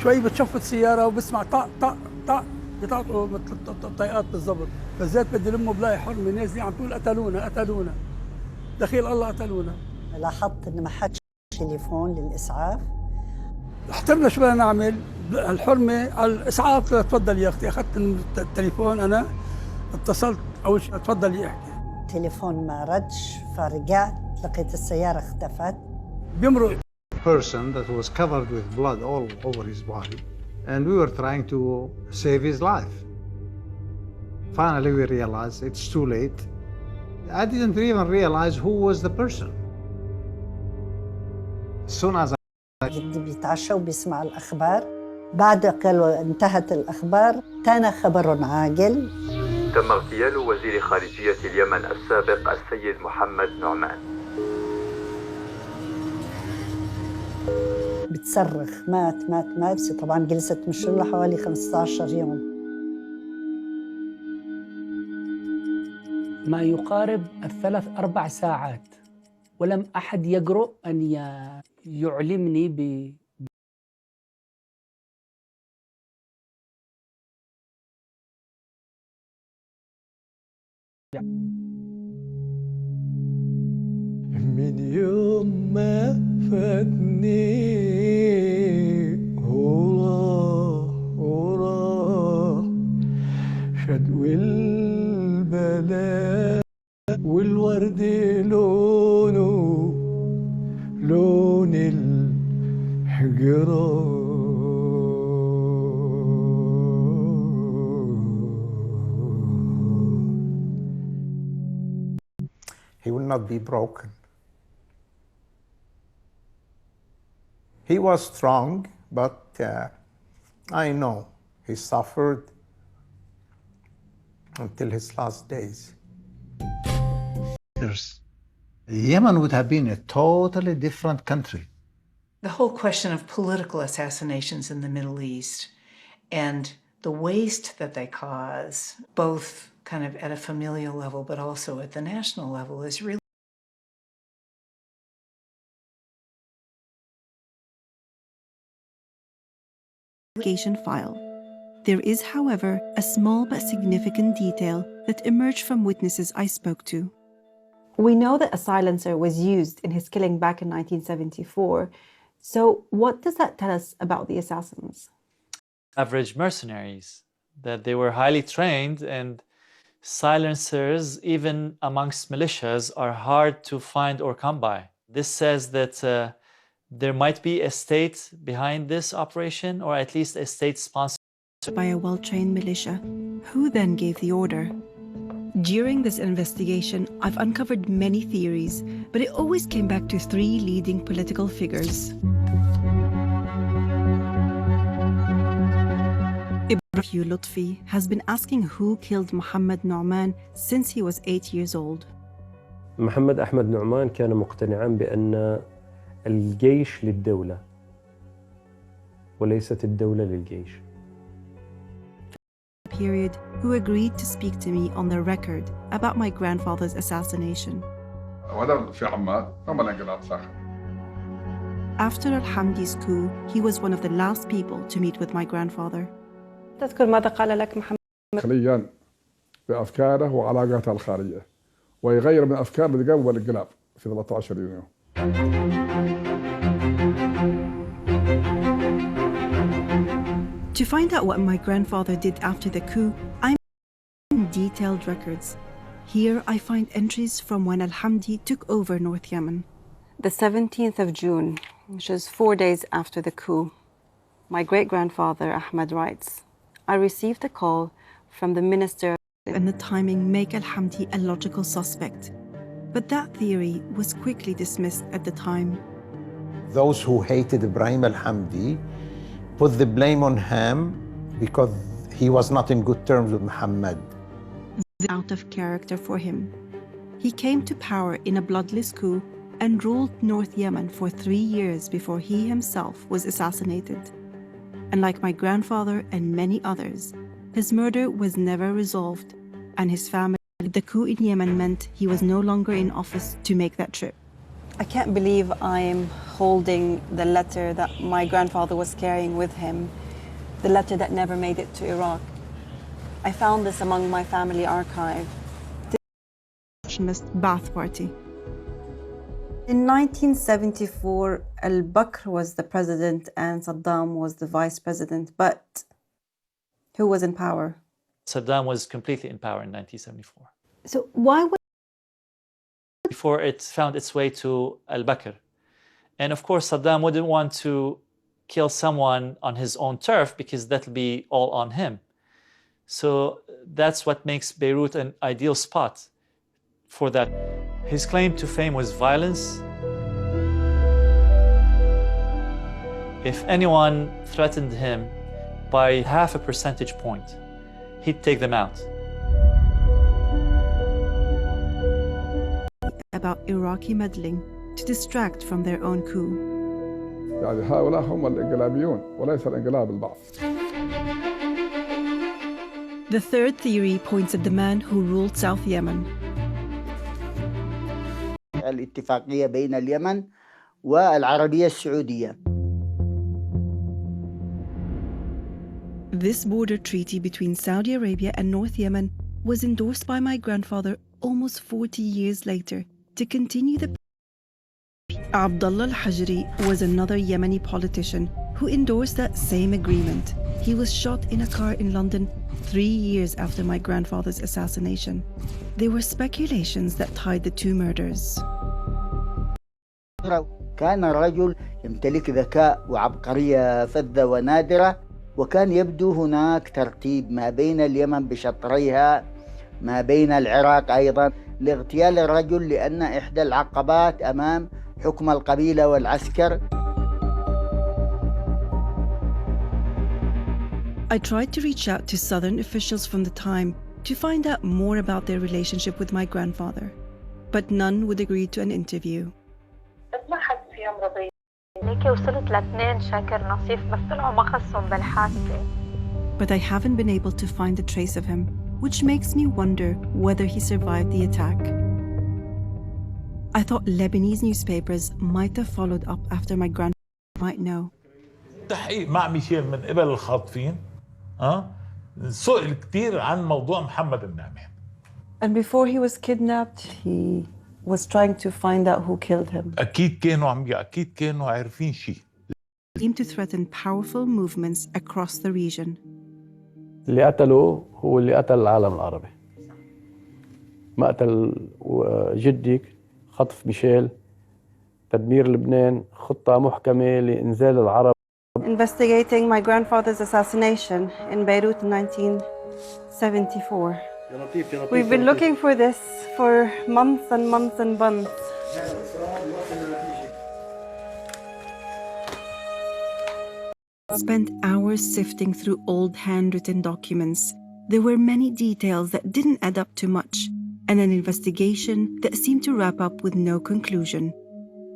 شوي بتشفط سيارة وبسمع طق طق طق بتعطوا مثل الطيقات بالضبط، فزيت بدي لمه بلاقي حرمة نازلة عم تقول قتلونا قتلونا. دخيل الله قتلونا. لاحظت إن ما حدش تليفون للإسعاف. احترنا شو بدنا نعمل؟ الحرمة على الإسعاف تفضل يا أختي، أخذت التليفون أنا اتصلت أول شيء تفضلي احكي. التليفون ما ردش فرجعت لقيت السيارة اختفت. بيمرق person that was covered with blood all over his body and we were trying to save his life. Finally, we realized it's too late. I didn't even realize who was the person. As soon as جدي بيتعشى وبيسمع الأخبار. بعد قالوا انتهت الأخبار كان خبر عاجل. تم اغتيال وزير خارجية اليمن السابق السيد محمد نعمان. بتصرخ مات مات مات، بس طبعا جلست مشلولة حوالي 15 يوم. ما يقارب 3-4 ساعات ولم أحد يجرؤ أن يعلمني من يوم ما فاتني وراه شدو البلاء والورد لونه لون الحجرة. He will not be broken. He was strong, but I know he suffered until his last days. Yemen would have been a totally different country. The whole question of political assassinations in the Middle East and the waste that they cause, both kind of at a familial level but also at the national level, is really investigation file. There is, however, a small but significant detail that emerged from witnesses I spoke to. We know that a silencer was used in his killing back in 1974. So what does that tell us about the assassins? Average mercenaries, that they were highly trained, and silencers, even amongst militias, are hard to find or come by. This says that there might be a state behind this operation, or at least a state sponsored by a well-trained militia. Who then gave the order? During this investigation, I've uncovered many theories, but it always came back to 3 leading political figures. Ibrahim Lutfi has been asking who killed Mohammed Nu'man since he was 8 years old. محمد أحمد نعمان كان مقتنعا بأن الجيش للدولة وليست الدولة للجيش. Period, who agreed to speak to me on the record about my grandfather's assassination. After Al-Hamdi's coup, he was one of the last people to meet with my grandfather. تذكر ماذا قال لك محمد؟ خليا بأفكاره وعلاقاته الخارجية ويغير من أفكار الرجال والانقلاب في 13 يونيو. To find out what my grandfather did after the coup, I'm in detailed records. Here I find entries from when Al-Hamdi took over North Yemen. The 17th of June, which is 4 days after the coup, my great-grandfather Ahmed writes, I received a call from the minister, and the timing make Al-Hamdi a logical suspect. But that theory was quickly dismissed at the time. Those who hated Ibrahim al-Hamdi put the blame on him because he was not in good terms with Muhammad. Out of character for him. He came to power in a bloodless coup and ruled North Yemen for 3 years before he himself was assassinated. And like my grandfather and many others, his murder was never resolved, and his family, the coup in Yemen meant he was no longer in office to make that trip. I can't believe I'm holding the letter that my grandfather was carrying with him, the letter that never made it to Iraq. I found this among my family archive. The nationalist Ba'ath Party. In 1974, al-Bakr was the president and Saddam was the vice president, but who was in power? Saddam was completely in power in 1974. So why would... Before it found its way to al-Bakr. And of course, Saddam wouldn't want to kill someone on his own turf because that'll be all on him. So that's what makes Beirut an ideal spot for that. His claim to fame was violence. If anyone threatened him by 0.5 percentage point, he'd take them out. About Iraqi meddling to distract from their own coup. يعني هؤلاء هم الانقلابيون وليس الانقلاب البعض. The third theory points at the man who ruled South Yemen. الاتفاقية بين اليمن والعربية السعودية. This border treaty between Saudi Arabia and North Yemen was endorsed by my grandfather almost 40 years later to continue the. Abdullah al-Hajri was another Yemeni politician who endorsed that same agreement. He was shot in a car in London 3 years after my grandfather's assassination. There were speculations that tied the two murders. كان رجل يمتلك ذكاء وعبقرية فذة ونادرة، وكان يبدو هناك ترتيب ما بين اليمن بشطريها، ما بين العراق أيضا، لاغتيال الرجل لأن إحدى العقبات أمام حكم القبيلة والعسكر. I tried to reach out to southern officials from the time to find out more about their relationship with my grandfather, but none would agree to an interview. ما حد فيهم رضي. هيك وصلت ل2 شاكر نصيف بس طلعوا ما خصهم بالحادثة. But I haven't been able to find a trace of him, which makes me wonder whether he survived the attack. I thought Lebanese newspapers might have followed up after my grandfather might know. تحقيق مع ميشيل من قبل الخاطفين سئل كثير عن موضوع محمد النعمي. And before he was kidnapped, he was trying to find out who killed him. أكيد كانوا عارفين شيء. Seemed to threaten powerful movements across the region. اللي قتله هو اللي قتل العالم العربي. مقتل جدك، خطف ميشيل، تدمير لبنان، خطة محكمة لإنزال العرب. Investigating my grandfather's assassination in Beirut in 1974. We've been looking for this for months and months and months. Spent hours sifting through old handwritten documents. There were many details that didn't add up to much, and an investigation that seemed to wrap up with no conclusion.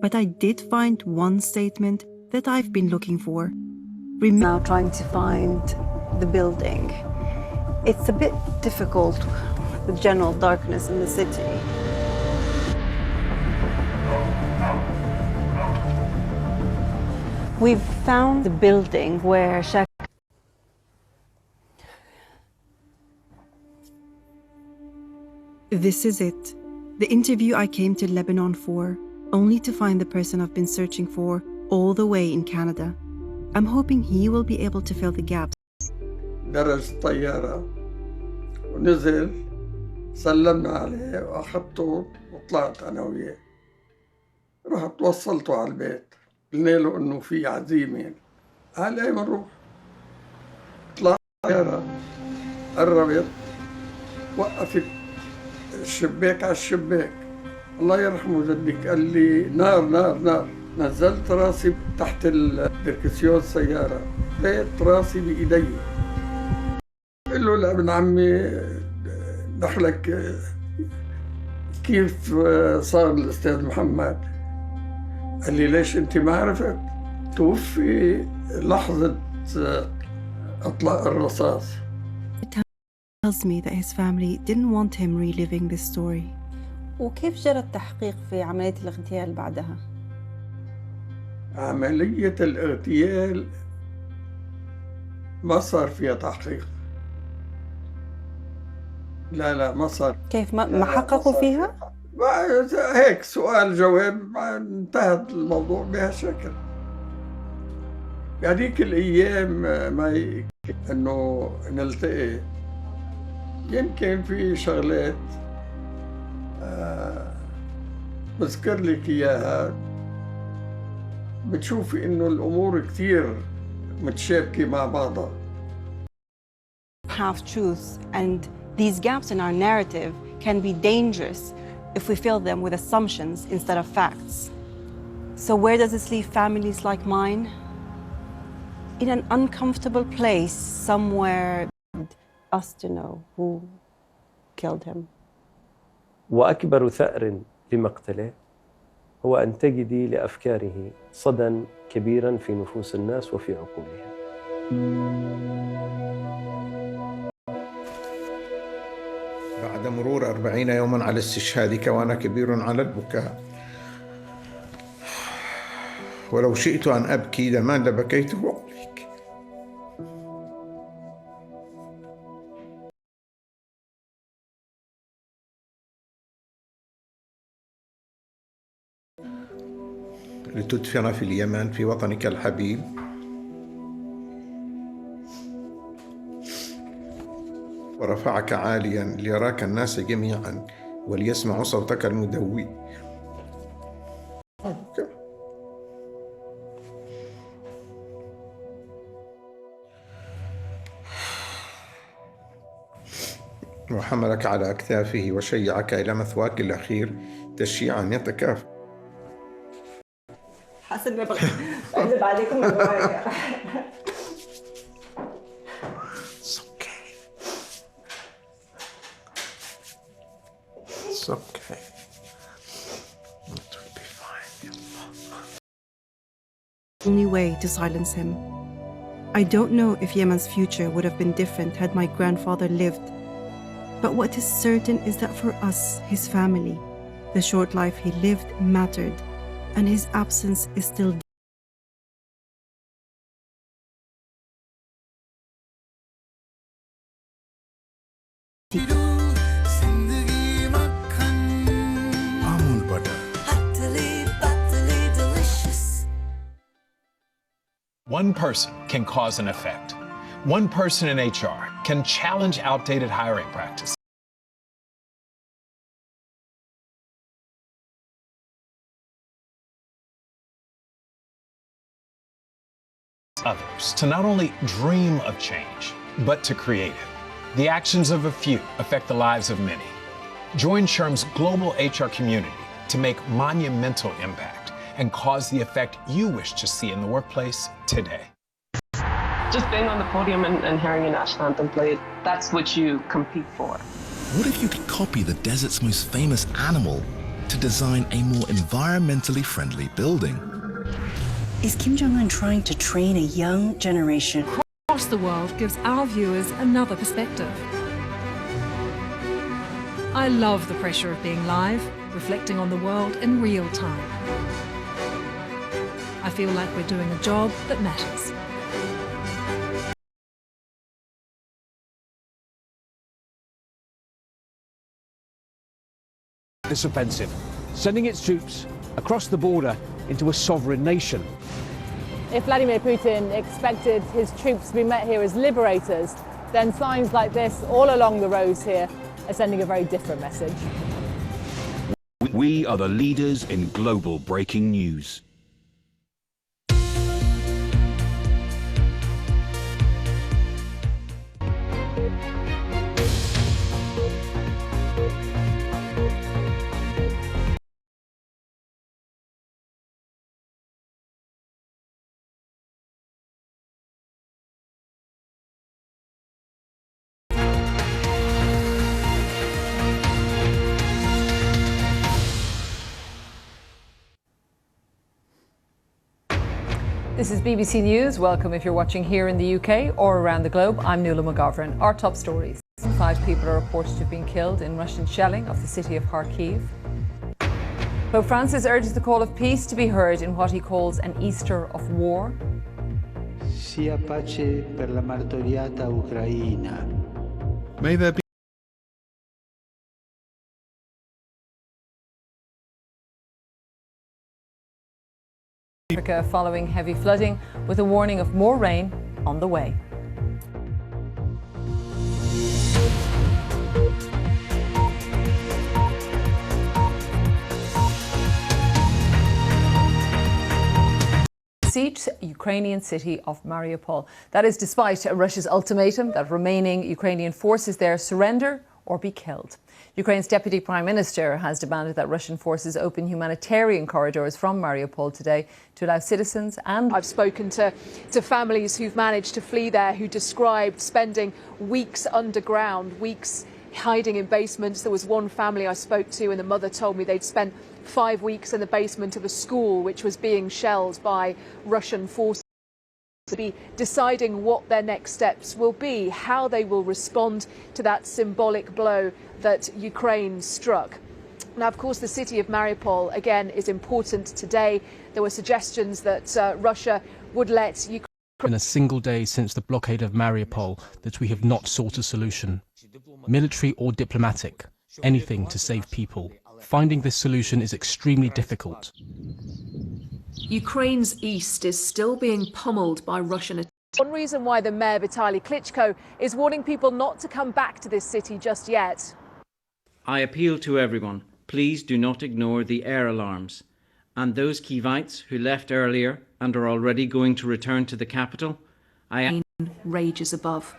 But I did find one statement that I've been looking for. Now trying to find the building. It's a bit difficult with general darkness in the city. We've found the building where This is it. The interview I came to Lebanon for, only to find the person I've been searching for all the way in Canada. I'm hoping he will be able to fill the gaps. درج الطيارة ونزل، سلمنا عليه وأخذته وطلعت أنا وياه. رحت وصلته على البيت، قلنا له إنه في عزيمة، قال إيه بنروح. طلعت الطيارة، قربت، وقفت الشباك على الشباك. الله يرحمه جدك قال لي نار نار نار. نزلت راسي تحت الدركسيون السيارة، لقيت راسي بإيدي. قل له لابن عمي دخلك كيف صار الأستاذ محمد؟ قال لي ليش أنت ما عرفت؟ توفي لحظة إطلاق الرصاص. It tells me that his family didn't want him reliving this story. وكيف جرى التحقيق في عملية الاغتيال بعدها؟ عملية الاغتيال ما صار فيها تحقيق. لا ما صار. كيف ما حققوا فيها؟ هيك سؤال جواب انتهت الموضوع بهالشكل. بهذيك الأيام ما إنه نلتقي يمكن في شغلات بذكر لك إياها بتشوفي إنه الأمور كتير متشابكة مع بعضها. Half-truths, and these gaps in our narrative can be dangerous if we fill them with assumptions instead of facts. So where does this leave families like mine? In an uncomfortable place somewhere us to know who killed him. وأكبر ثأر لمقتله هو أن تجدي لأفكاره صدى كبيراً في نفوس الناس وفي عقولهم. بعد مرور 40 يوماً على استشهادك وأنا كبير على البكاء، ولو شئت أن أبكي دما لبكيته عليك. لتدفن في اليمن في وطنك الحبيب، ورفعك عاليا ليراك الناس جميعا وليسمعوا صوتك المدوي. وحملك على أكتافه وشيعك إلى مثواك الأخير تشييعا يتكافئ. حاسة إني بقلب عليكم من جوايا. It's okay. It will be fine. Only way to silence him. I don't know if Yemen's future would have been different had my grandfather lived. But what is certain is that for us, his family, the short life he lived mattered, and his absence is still deep. Amul butter. One person can cause an effect. One person in HR can challenge outdated hiring practices. Others to not only dream of change, but to create it. The actions of a few affect the lives of many. Join SHRM's global HR community to make monumental impact and cause the effect you wish to see in the workplace today. Just being on the podium and hearing your national anthem played, that's what you compete for. What if you could copy the desert's most famous animal to design a more environmentally friendly building? Is Kim Jong-un trying to train a young generation? Across the world gives our viewers another perspective. I love the pressure of being live, reflecting on the world in real time. I feel like we're doing a job that matters. This offensive, sending its troops across the border into a sovereign nation. If Vladimir Putin expected his troops to be met here as liberators, then signs like this all along the roads here are sending a very different message. We are the leaders in global breaking news. This is BBC News. Welcome if you're watching here in the UK or around the globe. I'm Nuala McGovern. Our top stories. 5 people are reported to have been killed in Russian shelling of the city of Kharkiv. Pope Francis urges the call of peace to be heard in what he calls an Easter of war. Sia pace per la martoriata Ucraina. May there be Africa following heavy flooding with a warning of more rain on the way. besieged Ukrainian city of Mariupol. That is despite Russia's ultimatum that remaining Ukrainian forces there surrender or be killed. Ukraine's Deputy Prime Minister has demanded that Russian forces open humanitarian corridors from Mariupol today to allow citizens and... I've spoken to families who've managed to flee there who described spending weeks underground, weeks hiding in basements. There was one family I spoke to and the mother told me they'd spent 5 weeks in the basement of a school which was being shelled by Russian forces. To be deciding what their next steps will be, how they will respond to that symbolic blow that Ukraine struck. Now, of course, the city of Mariupol, again, is important today. There were suggestions that Russia would let Ukraine... In a single day since the blockade of Mariupol that we have not sought a solution, military or diplomatic, anything to save people. Finding this solution is extremely difficult. Ukraine's east is still being pummeled by Russian attacks. One reason why the mayor, Vitaly Klitschko, is warning people not to come back to this city just yet. I appeal to everyone, please do not ignore the air alarms. And those Kyivites who left earlier and are already going to return to the capital, rages above.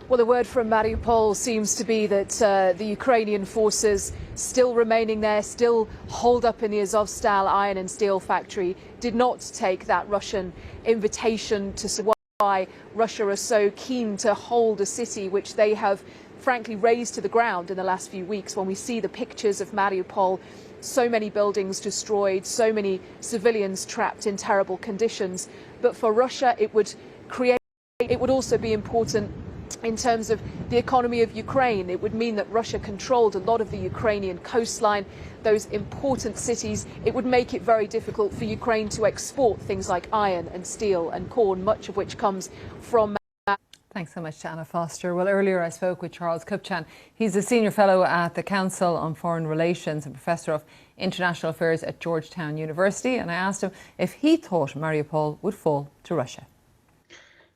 Well, the word from Mariupol seems to be that the Ukrainian forces still remaining there, still holed up in the Azovstal iron and steel factory, did not take that Russian invitation to see why Russia are so keen to hold a city which they have frankly razed to the ground in the last few weeks. When we see the pictures of Mariupol, so many buildings destroyed, so many civilians trapped in terrible conditions. But for Russia, it would also be important in terms of the economy of Ukraine. It would mean that Russia controlled a lot of the Ukrainian coastline, those important cities. It would make it very difficult for Ukraine to export things like iron and steel and corn, much of which comes from... Thanks so much to Anna Foster. Well, earlier I spoke with Charles Kupchan. He's a senior fellow at the Council on Foreign Relations and professor of international affairs at Georgetown University. And I asked him if he thought Mariupol would fall to Russia.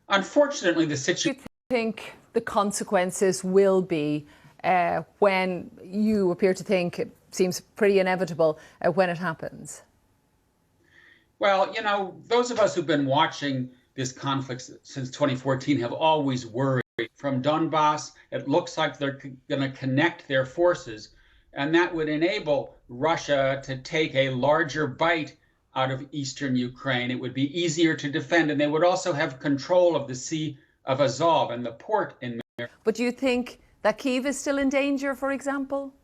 Unfortunately, the situation... Think the consequences will be when you appear to think it seems pretty inevitable when it happens? Well, you know, those of us who've been watching this conflict since 2014 have always worried. From Donbass, it looks like they're going to connect their forces, and that would enable Russia to take a larger bite out of eastern Ukraine. It would be easier to defend, and they would also have control of the Sea of Azov and the port in there. But do you think that Kyiv is still in danger, for example?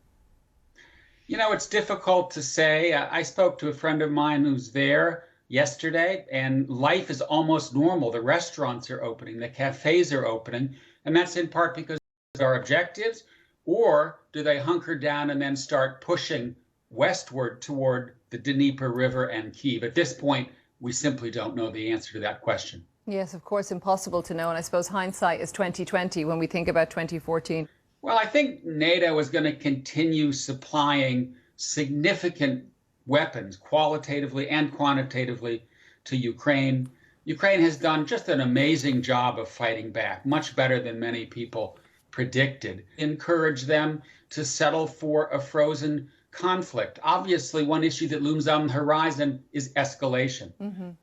You know, it's difficult to say. I spoke to a friend of mine who's there yesterday, and life is almost normal. The restaurants are opening, the cafes are opening, and that's in part because of our objectives. Or do they hunker down and then start pushing westward toward the Dnieper River and Kyiv? At this point, we simply don't know the answer to that question. Yes, of course, impossible to know. And I suppose hindsight is 2020 when we think about 2014. Well, I think NATO is going to continue supplying significant weapons, qualitatively and quantitatively, to Ukraine. Ukraine has done just an amazing job of fighting back, much better than many people predicted. Encourage them to settle for a frozen conflict. Obviously, one issue that looms on the horizon is escalation.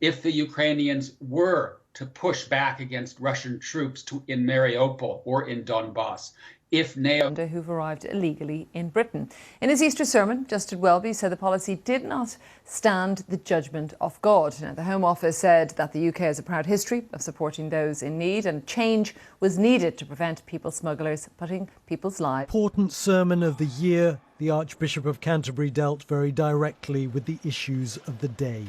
If the Ukrainians were to push back against Russian troops in Mariupol or in Donbass, if NATO... who've arrived illegally in Britain. In his Easter sermon, Justin Welby said the policy did not stand the judgment of God. Now, the Home Office said that the UK has a proud history of supporting those in need, and change was needed to prevent people smugglers putting people's lives. Important sermon of the year. The Archbishop of Canterbury dealt very directly with the issues of the day,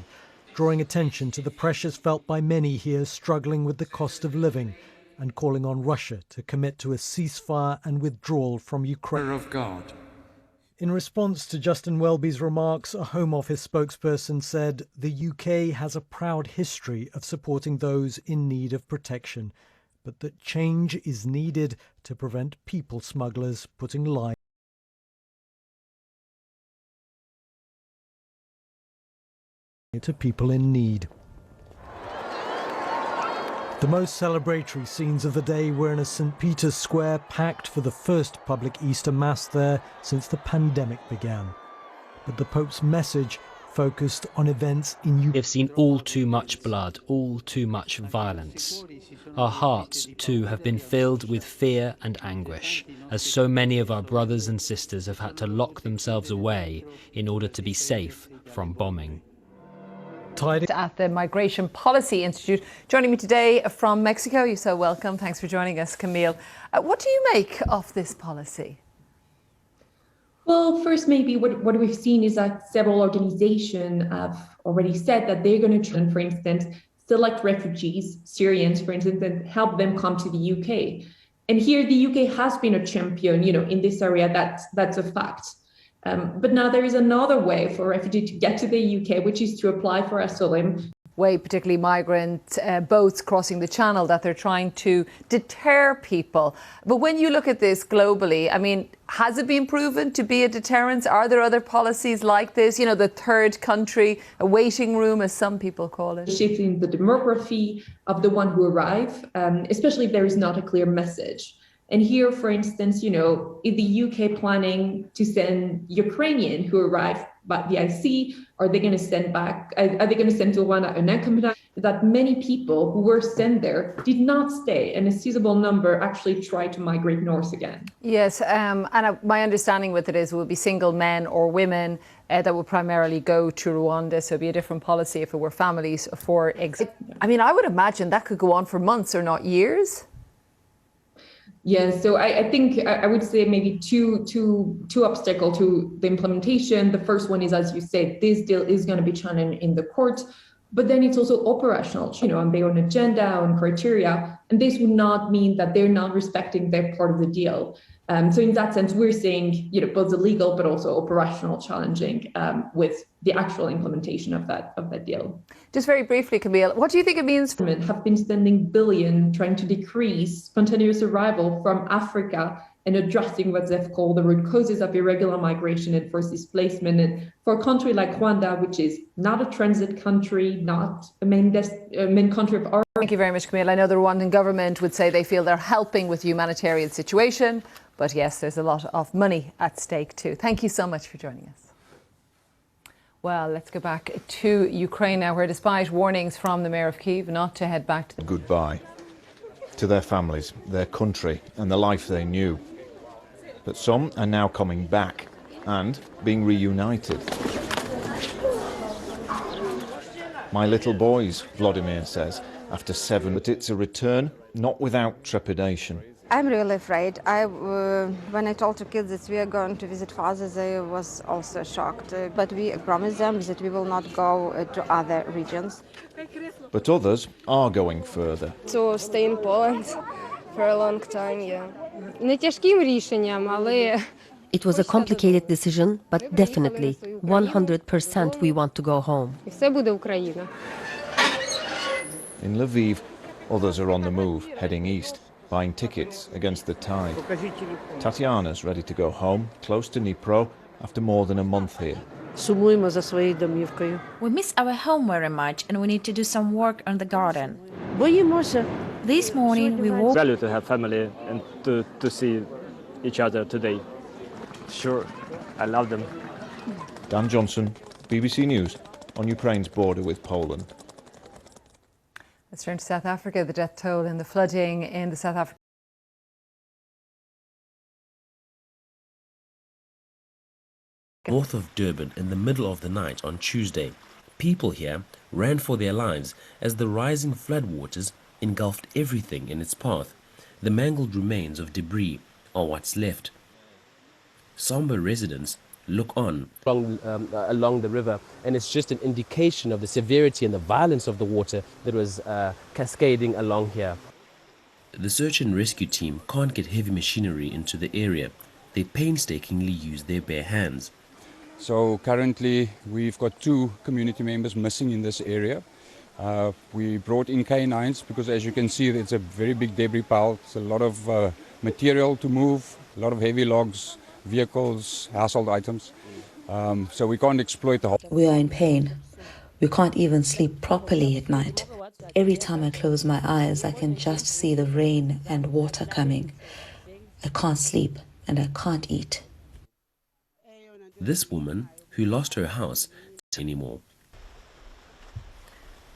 drawing attention to the pressures felt by many here struggling with the cost of living, and calling on Russia to commit to a ceasefire and withdrawal from Ukraine. Of God. In response to Justin Welby's remarks, a Home Office spokesperson said the UK has a proud history of supporting those in need of protection, but that change is needed to prevent people smugglers putting lives to people in need. The most celebratory scenes of the day were in a St. Peter's Square packed for the first public Easter Mass there since the pandemic began. But the Pope's message focused on events in Ukraine. We've seen all too much blood, all too much violence. Our hearts, too, have been filled with fear and anguish, as so many of our brothers and sisters have had to lock themselves away in order to be safe from bombing. At the Migration Policy Institute. Joining me today from Mexico, you're so welcome. Thanks for joining us, Camille. What do you make of this policy? Well, first, maybe what we've seen is that several organizations have already said that they're going to try, for instance, select refugees, Syrians, for instance, and help them come to the UK. And here the UK has been a champion, in this area. That's a fact. But now there is another way for a refugee to get to the UK, which is to apply for asylum. Way, particularly migrant boats crossing the channel, that they're trying to deter people. But when you look at this globally, I mean, has it been proven to be a deterrent? Are there other policies like this? The third country, a waiting room, as some people call it. Shifting the demography of the one who arrive, especially if there is not a clear message. And here, for instance, is the UK planning to send Ukrainian who arrive via sea? Are they going to send back? Are they going to send to one unaccompanied? That many people who were sent there did not stay, and a sizable number actually tried to migrate north again. Yes, and my understanding with it is it will be single men or women that will primarily go to Rwanda. So it'd be a different policy if it were families for exit. I mean, I would imagine that could go on for months or not years. Yeah, so I think I would say maybe two obstacles to the implementation. The first one is, as you said, this deal is going to be challenged in the court, but then it's also operational, on their own agenda, on criteria, and this would not mean that they're not respecting their part of the deal. So in that sense, we're saying, both the legal but also operational challenging with the actual implementation of that deal. Just very briefly, Camille, what do you think it means? Have been spending billions trying to decrease spontaneous arrival from Africa and addressing what they've called the root causes of irregular migration and forced displacement. And for a country like Rwanda, which is not a transit country, not a main country of origin. Thank you very much, Camille. I know the Rwandan government would say they feel they're helping with the humanitarian situation, but yes, there's a lot of money at stake too. Thank you so much for joining us. Well, let's go back to Ukraine now, where despite warnings from the mayor of Kyiv not to head back to goodbye to their families, their country and the life they knew. But some are now coming back and being reunited. My little boys, Vladimir says, after 7, but it's a return not without trepidation. I'm really afraid. When I told the kids that we are going to visit father, they was also shocked. But we promised them that we will not go to other regions. But others are going further. To stay in Poland for a long time, yeah. Не тяжким рішенням, але It was a complicated decision, but definitely 100% we want to go home. І все буде Україна. In Lviv, others are on the move, heading east, buying tickets against the tide. Tatiana's ready to go home, close to Dnipro, after more than a month here. Сумуємо за своєю домівкою. We miss our home very much and we need to do some work on the garden. Боїмося. This morning we woke value to have family and to see each other today. Sure, I love them. Dan Johnson, BBC News, on Ukraine's border with Poland. Let's turn to South Africa. The death toll in the flooding in the South African north of Durban in the middle of the night on Tuesday. People here ran for their lives as the rising floodwaters engulfed everything in its path. The mangled remains of debris are what's left. Somber residents look on. Along the river, and it's just an indication of the severity and the violence of the water that was cascading along here. The search and rescue team can't get heavy machinery into the area. They painstakingly use their bare hands. So currently we've got 2 community members missing in this area. We brought in K9s because, as you can see, it's a very big debris pile. It's a lot of material to move, a lot of heavy logs, vehicles, household items. So we can't exploit the whole. We are in pain. We can't even sleep properly at night. Every time I close my eyes, I can just see the rain and water coming. I can't sleep and I can't eat. This woman, who lost her house, anymore.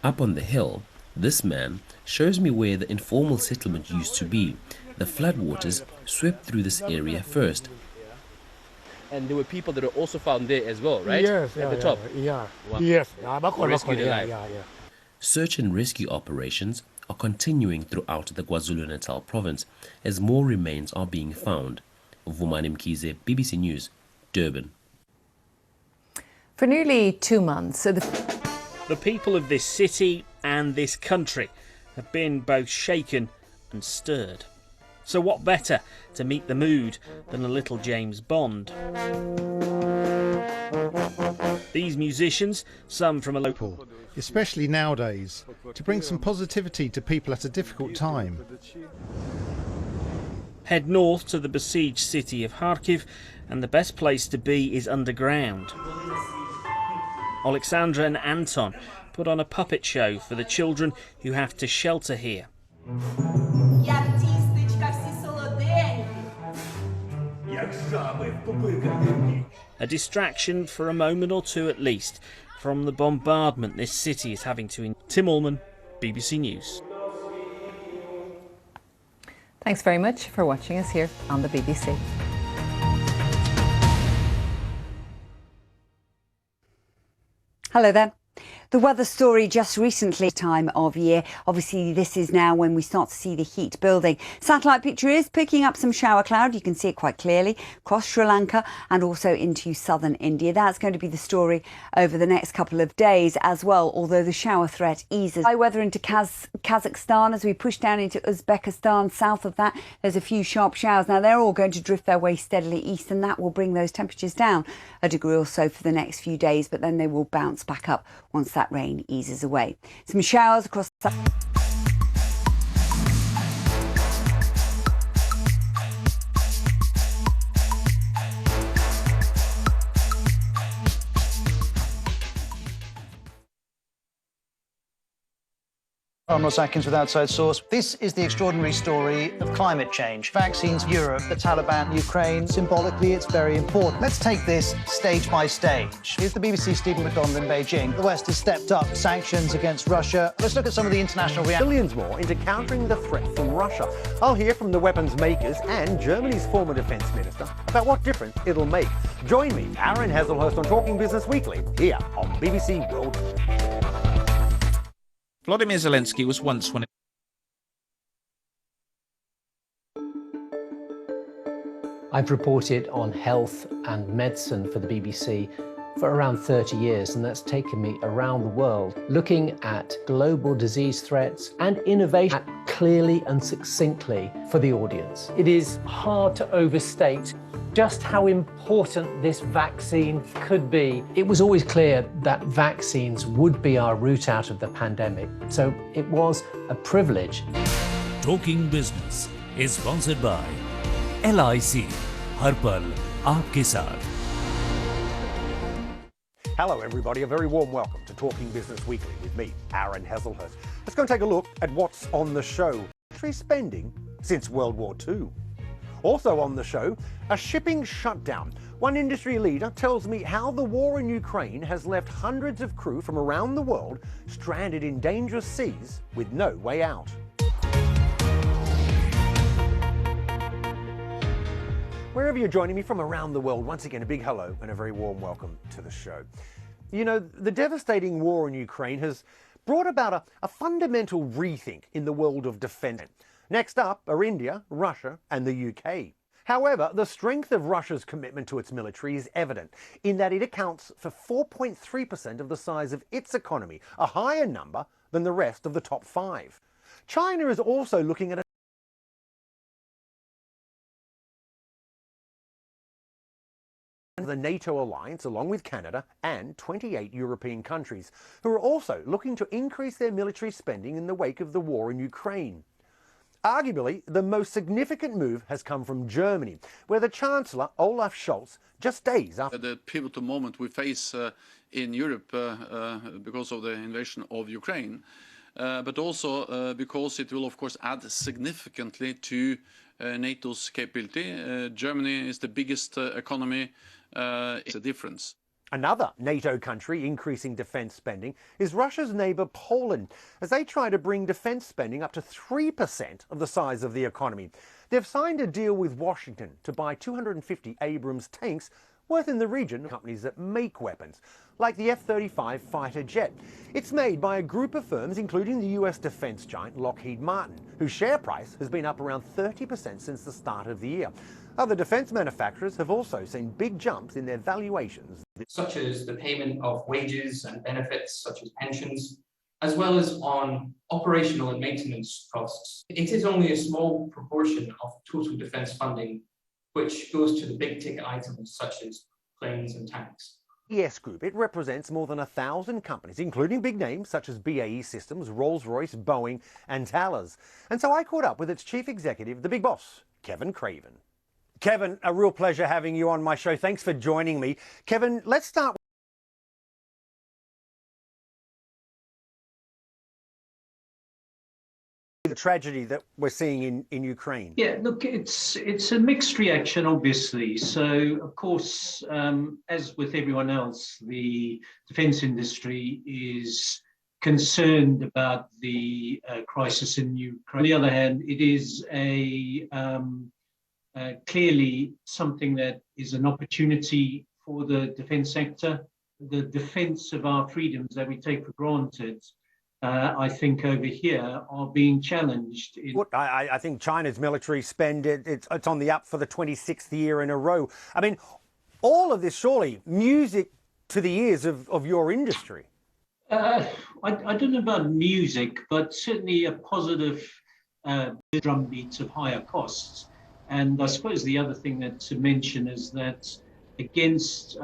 Up on the hill, this man shows me where the informal settlement used to be. The floodwaters swept through this area first. And there were people that are also found there as well, right? Yes, at the top. Yeah. Wow. Yes, rescued alive. Yeah. Search and rescue operations are continuing throughout the KwaZulu-Natal province as more remains are being found. Vumani Mkhize, BBC News, Durban. For nearly 2 months, the people of this city and this country have been both shaken and stirred. So what better to meet the mood than a little James Bond? These musicians, some from a local, especially nowadays, to bring some positivity to people at a difficult time. Head north to the besieged city of Kharkiv, and the best place to be is underground. Alexandra and Anton put on a puppet show for the children who have to shelter here. A distraction for a moment or two at least from the bombardment this city is having to. Tim Allman, BBC News. thanks very much for watching us here on the BBC. Hello there. The weather story just recently, time of year. Obviously, this is now when we start to see the heat building. Satellite picture is picking up some shower cloud. You can see it quite clearly across Sri Lanka and also into southern India. That's going to be the story over the next couple of days as well, although the shower threat eases. High weather into Kazakhstan as we push down into Uzbekistan. South of that, there's a few sharp showers. Now, they're all going to drift their way steadily east, and that will bring those temperatures down a degree or so for the next few days, but then they will bounce back up once that rain eases away. Some showers across I'm Ross Atkins with Outside Source. This is the extraordinary story of climate change. Vaccines, Europe, the Taliban, Ukraine. Symbolically, it's very important. Let's take this stage by stage. Here's the BBC Stephen McDonald in Beijing. The West has stepped up sanctions against Russia. Let's look at some of the international reactions. Billions more into countering the threat from Russia. I'll hear from the weapons makers and Germany's former defence minister about what difference it'll make. Join me, Aaron Hazelhurst, on Talking Business Weekly, here on BBC World. Volodymyr Zelensky was once one. I've reported on health and medicine for the BBC for around 30 years, and that's taken me around the world looking at global disease threats and innovation clearly and succinctly for the audience. It is hard to overstate just how important this vaccine could be. It was always clear that vaccines would be our route out of the pandemic, so it was a privilege. Talking Business is sponsored by LIC. हर पल आपके साथ. Hello everybody, a very warm welcome to Talking Business Weekly with me, Aaron Hazelhurst. Let's go and take a look at what's on the show. Military spending since World War II. Also on the show, a shipping shutdown. One industry leader tells me how the war in Ukraine has left hundreds of crew from around the world stranded in dangerous seas with no way out. Wherever you're joining me from around the world, once again, a big hello and a very warm welcome to the show. You know, the devastating war in Ukraine has brought about a fundamental rethink in the world of defence. Next up are India, Russia and the UK. However, the strength of Russia's commitment to its military is evident in that it accounts for 4.3% of the size of its economy, a higher number than the rest of the top 5. China is also looking at the NATO alliance, along with Canada and 28 European countries, who are also looking to increase their military spending in the wake of the war in Ukraine. Arguably, the most significant move has come from Germany, where the Chancellor, Olaf Scholz, just days after the pivotal moment we face in Europe because of the invasion of Ukraine, but also because it will, of course, add significantly to NATO's capability. Germany is the biggest economy. It's a difference. Another NATO country increasing defence spending is Russia's neighbour Poland, as they try to bring defence spending up to 3% of the size of the economy. They've signed a deal with Washington to buy 250 Abrams tanks worth in the region companies that make weapons, like the F-35 fighter jet. It's made by a group of firms, including the US defence giant Lockheed Martin, whose share price has been up around 30% since the start of the year. Other defence manufacturers have also seen big jumps in their valuations, such as the payment of wages and benefits, such as pensions, as well as on operational and maintenance costs. It is only a small proportion of total defence funding which goes to the big ticket items such as planes and tanks. ES Group, it represents more than 1,000 companies, including big names such as BAE Systems, Rolls-Royce, Boeing and Thales. And so I caught up with its chief executive, the big boss, Kevin Craven. Kevin, a real pleasure having you on my show. Thanks for joining me. Kevin, let's start with the tragedy that we're seeing in Ukraine. Yeah, look, it's a mixed reaction, obviously. So, of course, as with everyone else, the defence industry is concerned about the crisis in Ukraine. On the other hand, it is clearly something that is an opportunity for the defence sector. The defence of our freedoms that we take for granted, I think over here, are being challenged. I think China's military spend, it's on the up for the 26th year in a row. I mean, all of this surely music to the ears of your industry. I don't know about music, but certainly a positive drumbeat of higher costs. And I suppose the other thing that to mention is that against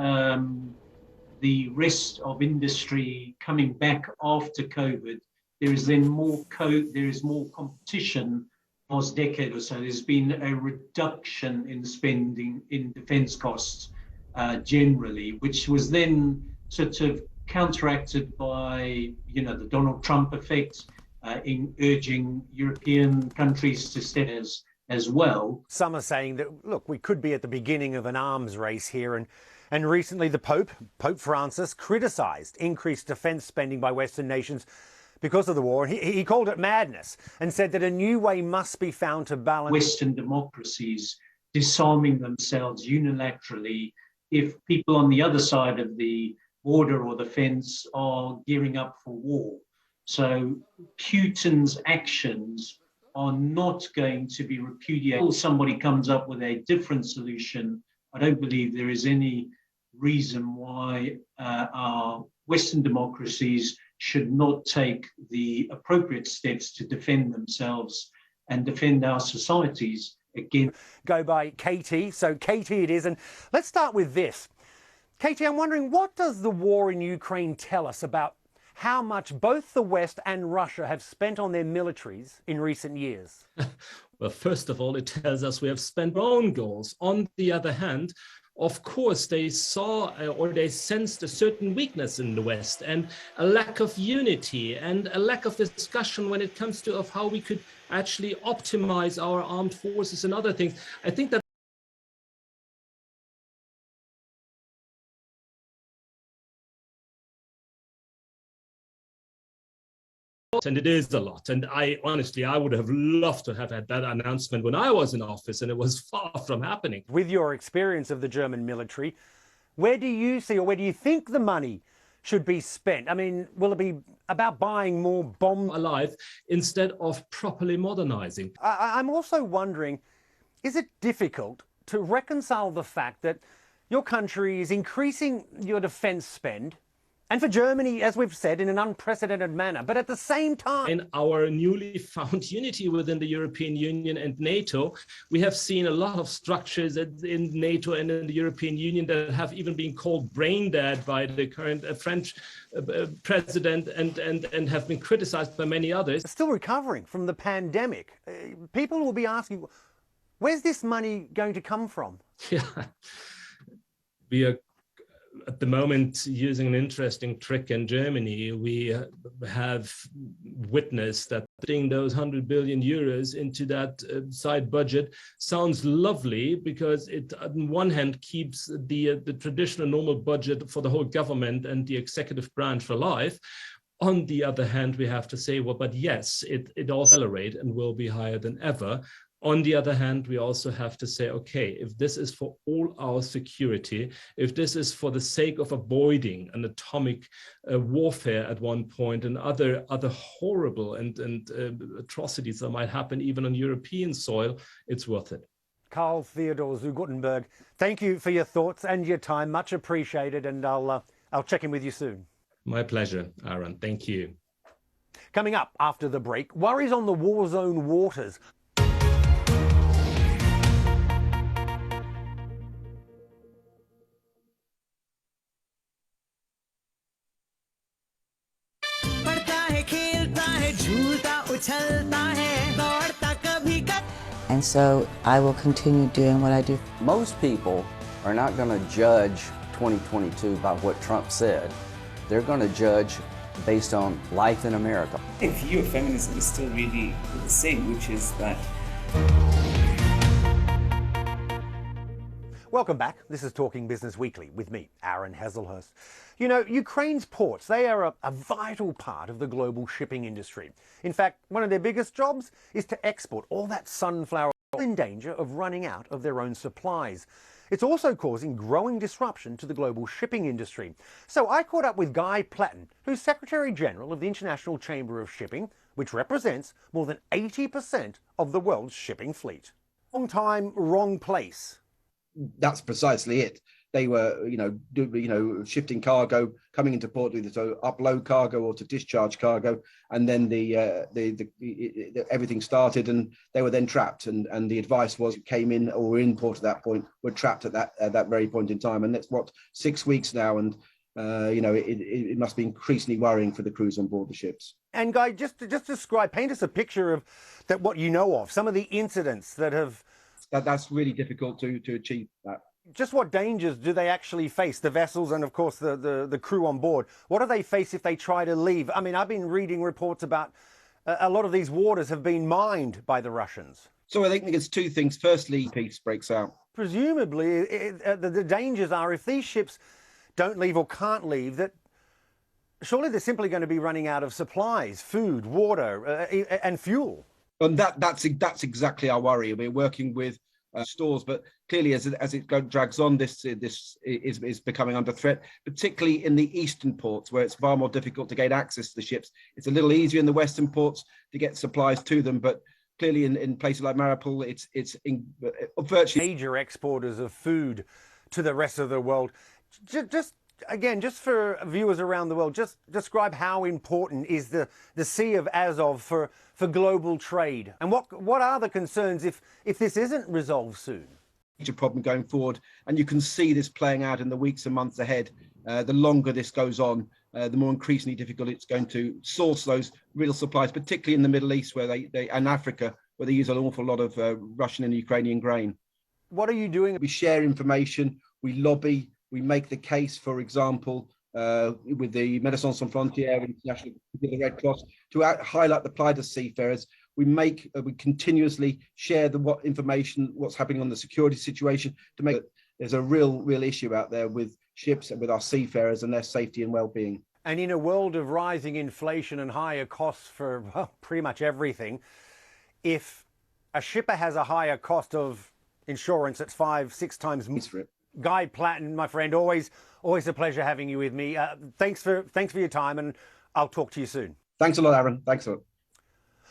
the rest of industry coming back after COVID, there is then more competition. Last decade or so, there's been a reduction in spending in defence costs generally, which was then sort of counteracted by, the Donald Trump effect in urging European countries to step as well. Some are saying that, look, we could be at the beginning of an arms race here, and recently the Pope Francis, criticised increased defence spending by Western nations because of the war. He called it madness and said that a new way must be found to balance Western democracies disarming themselves unilaterally if people on the other side of the border or the fence are gearing up for war. So Putin's actions are not going to be repudiated. Until somebody comes up with a different solution, I don't believe there is any reason why our Western democracies should not take the appropriate steps to defend themselves and defend our societies against. Go by Katie, so Katie it is, and let's start with this. Katie, I'm wondering, what does the war in Ukraine tell us about how much both the West and Russia have spent on their militaries in recent years? Well, first of all, it tells us we have spent our own goals. On the other hand, of course, they saw or they sensed a certain weakness in the West and a lack of unity and a lack of discussion when it comes to how we could actually optimize our armed forces and other things. I think that and it is a lot. And I honestly would have loved to have had that announcement when I was in office, and it was far from happening. With your experience of the German military, where do you see, or where do you think the money should be spent? I mean, will it be about buying more bombs? Alive instead of properly modernizing. I'm also wondering, is it difficult to reconcile the fact that your country is increasing your defense spend, and for Germany, as we've said, in an unprecedented manner, but at the same time, in our newly found unity within the European Union and NATO, we have seen a lot of structures in NATO and in the European Union that have even been called brain dead by the current French president and have been criticized by many others. Still recovering from the pandemic. People will be asking, where's this money going to come from? Yeah, we are at the moment, using an interesting trick in Germany, we have witnessed that putting those 100 billion euros into that side budget sounds lovely, because it, on one hand, keeps the traditional normal budget for the whole government and the executive branch alive. On the other hand, we have to say, well, but yes, it will accelerate and will be higher than ever. On the other hand, we also have to say, okay, if this is for all our security, if this is for the sake of avoiding an atomic warfare at one point and other horrible and atrocities that might happen even on European soil, it's worth it. Karl Theodor zu Guttenberg, thank you for your thoughts and your time. Much appreciated, and I'll check in with you soon. My pleasure, Aaron. Thank you. Coming up after the break, worries on the war zone waters. And so I will continue doing what I do. Most people are not going to judge 2022 by what Trump said. They're going to judge based on life in America. The view of feminism is still really the same, which is that. Welcome back. This is Talking Business Weekly with me, Aaron Hazelhurst. You know, Ukraine's ports, they are a vital part of the global shipping industry. In fact, one of their biggest jobs is to export all that sunflower oil, in danger of running out of their own supplies. It's also causing growing disruption to the global shipping industry. So I caught up with Guy Platten, who's Secretary General of the International Chamber of Shipping, which represents more than 80% of the world's shipping fleet. Wrong time, wrong place. That's precisely it. They were, shifting cargo, coming into port either to upload cargo or to discharge cargo, and then everything started, and they were then trapped. And the advice was, came in or were in port at that point, were trapped at that very point in time. And that's 6 weeks now, and it must be increasingly worrying for the crews on board the ships. And Guy, just describe, paint us a picture of that, what you know of, some of the incidents that have. That's really difficult to achieve that. Just what dangers do they actually face, the vessels and, of course, the crew on board? What do they face if they try to leave? I mean, I've been reading reports about a lot of these waters have been mined by the Russians. So I think it's two things. Firstly, peace breaks out. Presumably, the dangers are if these ships don't leave or can't leave, that surely they're simply going to be running out of supplies, food, water, and fuel. And that's exactly our worry. We're working with stores, but clearly as it drags on, this is becoming under threat, particularly in the eastern ports where it's far more difficult to gain access to the ships. It's a little easier in the western ports to get supplies to them, but clearly in places like Mariupol, it's virtually major exporters of food to the rest of the world. Just for viewers around the world, just describe how important is the Sea of Azov for global trade, and what are the concerns if this isn't resolved soon? Major problem going forward, and you can see this playing out in the weeks and months ahead. The longer this goes on, the more increasingly difficult it's going to source those real supplies, particularly in the Middle East where they and Africa, where they use an awful lot of Russian and Ukrainian grain. What are you doing? We share information, we lobby, we make the case, for example, with the Médecins Sans Frontières, International, the Red Cross, to highlight the plight of seafarers. We continuously share information, what's happening on the security situation, to make it there's a real issue out there with ships and with our seafarers and their safety and well-being. And in a world of rising inflation and higher costs for pretty much everything, if a shipper has a higher cost of insurance, it's 5-6 times more. Guy Platten, my friend, always a pleasure having you with me. Thanks for your time, and I'll talk to you soon. Thanks a lot, Aaron. Thanks a lot.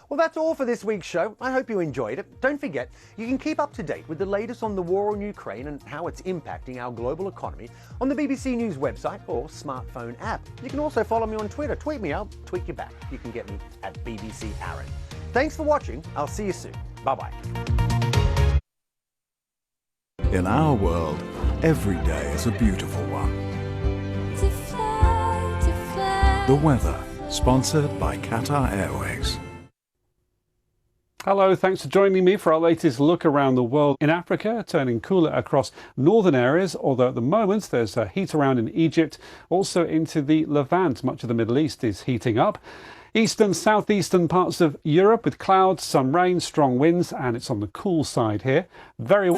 Well, that's all for this week's show. I hope you enjoyed it. Don't forget, you can keep up to date with the latest on the war in Ukraine and how it's impacting our global economy on the BBC News website or smartphone app. You can also follow me on Twitter. Tweet me, I'll tweet you back. You can get me at BBC Aaron. Thanks for watching. I'll see you soon. Bye-bye. In our world, every day is a beautiful one. The weather, sponsored by Qatar Airways. Hello, thanks for joining me for our latest look around the world. In Africa, turning cooler across northern areas, although at the moment there's heat around in Egypt, also into the Levant. Much of the Middle East is heating up. Eastern, southeastern parts of Europe with clouds, some rain, strong winds, and it's on the cool side here. Very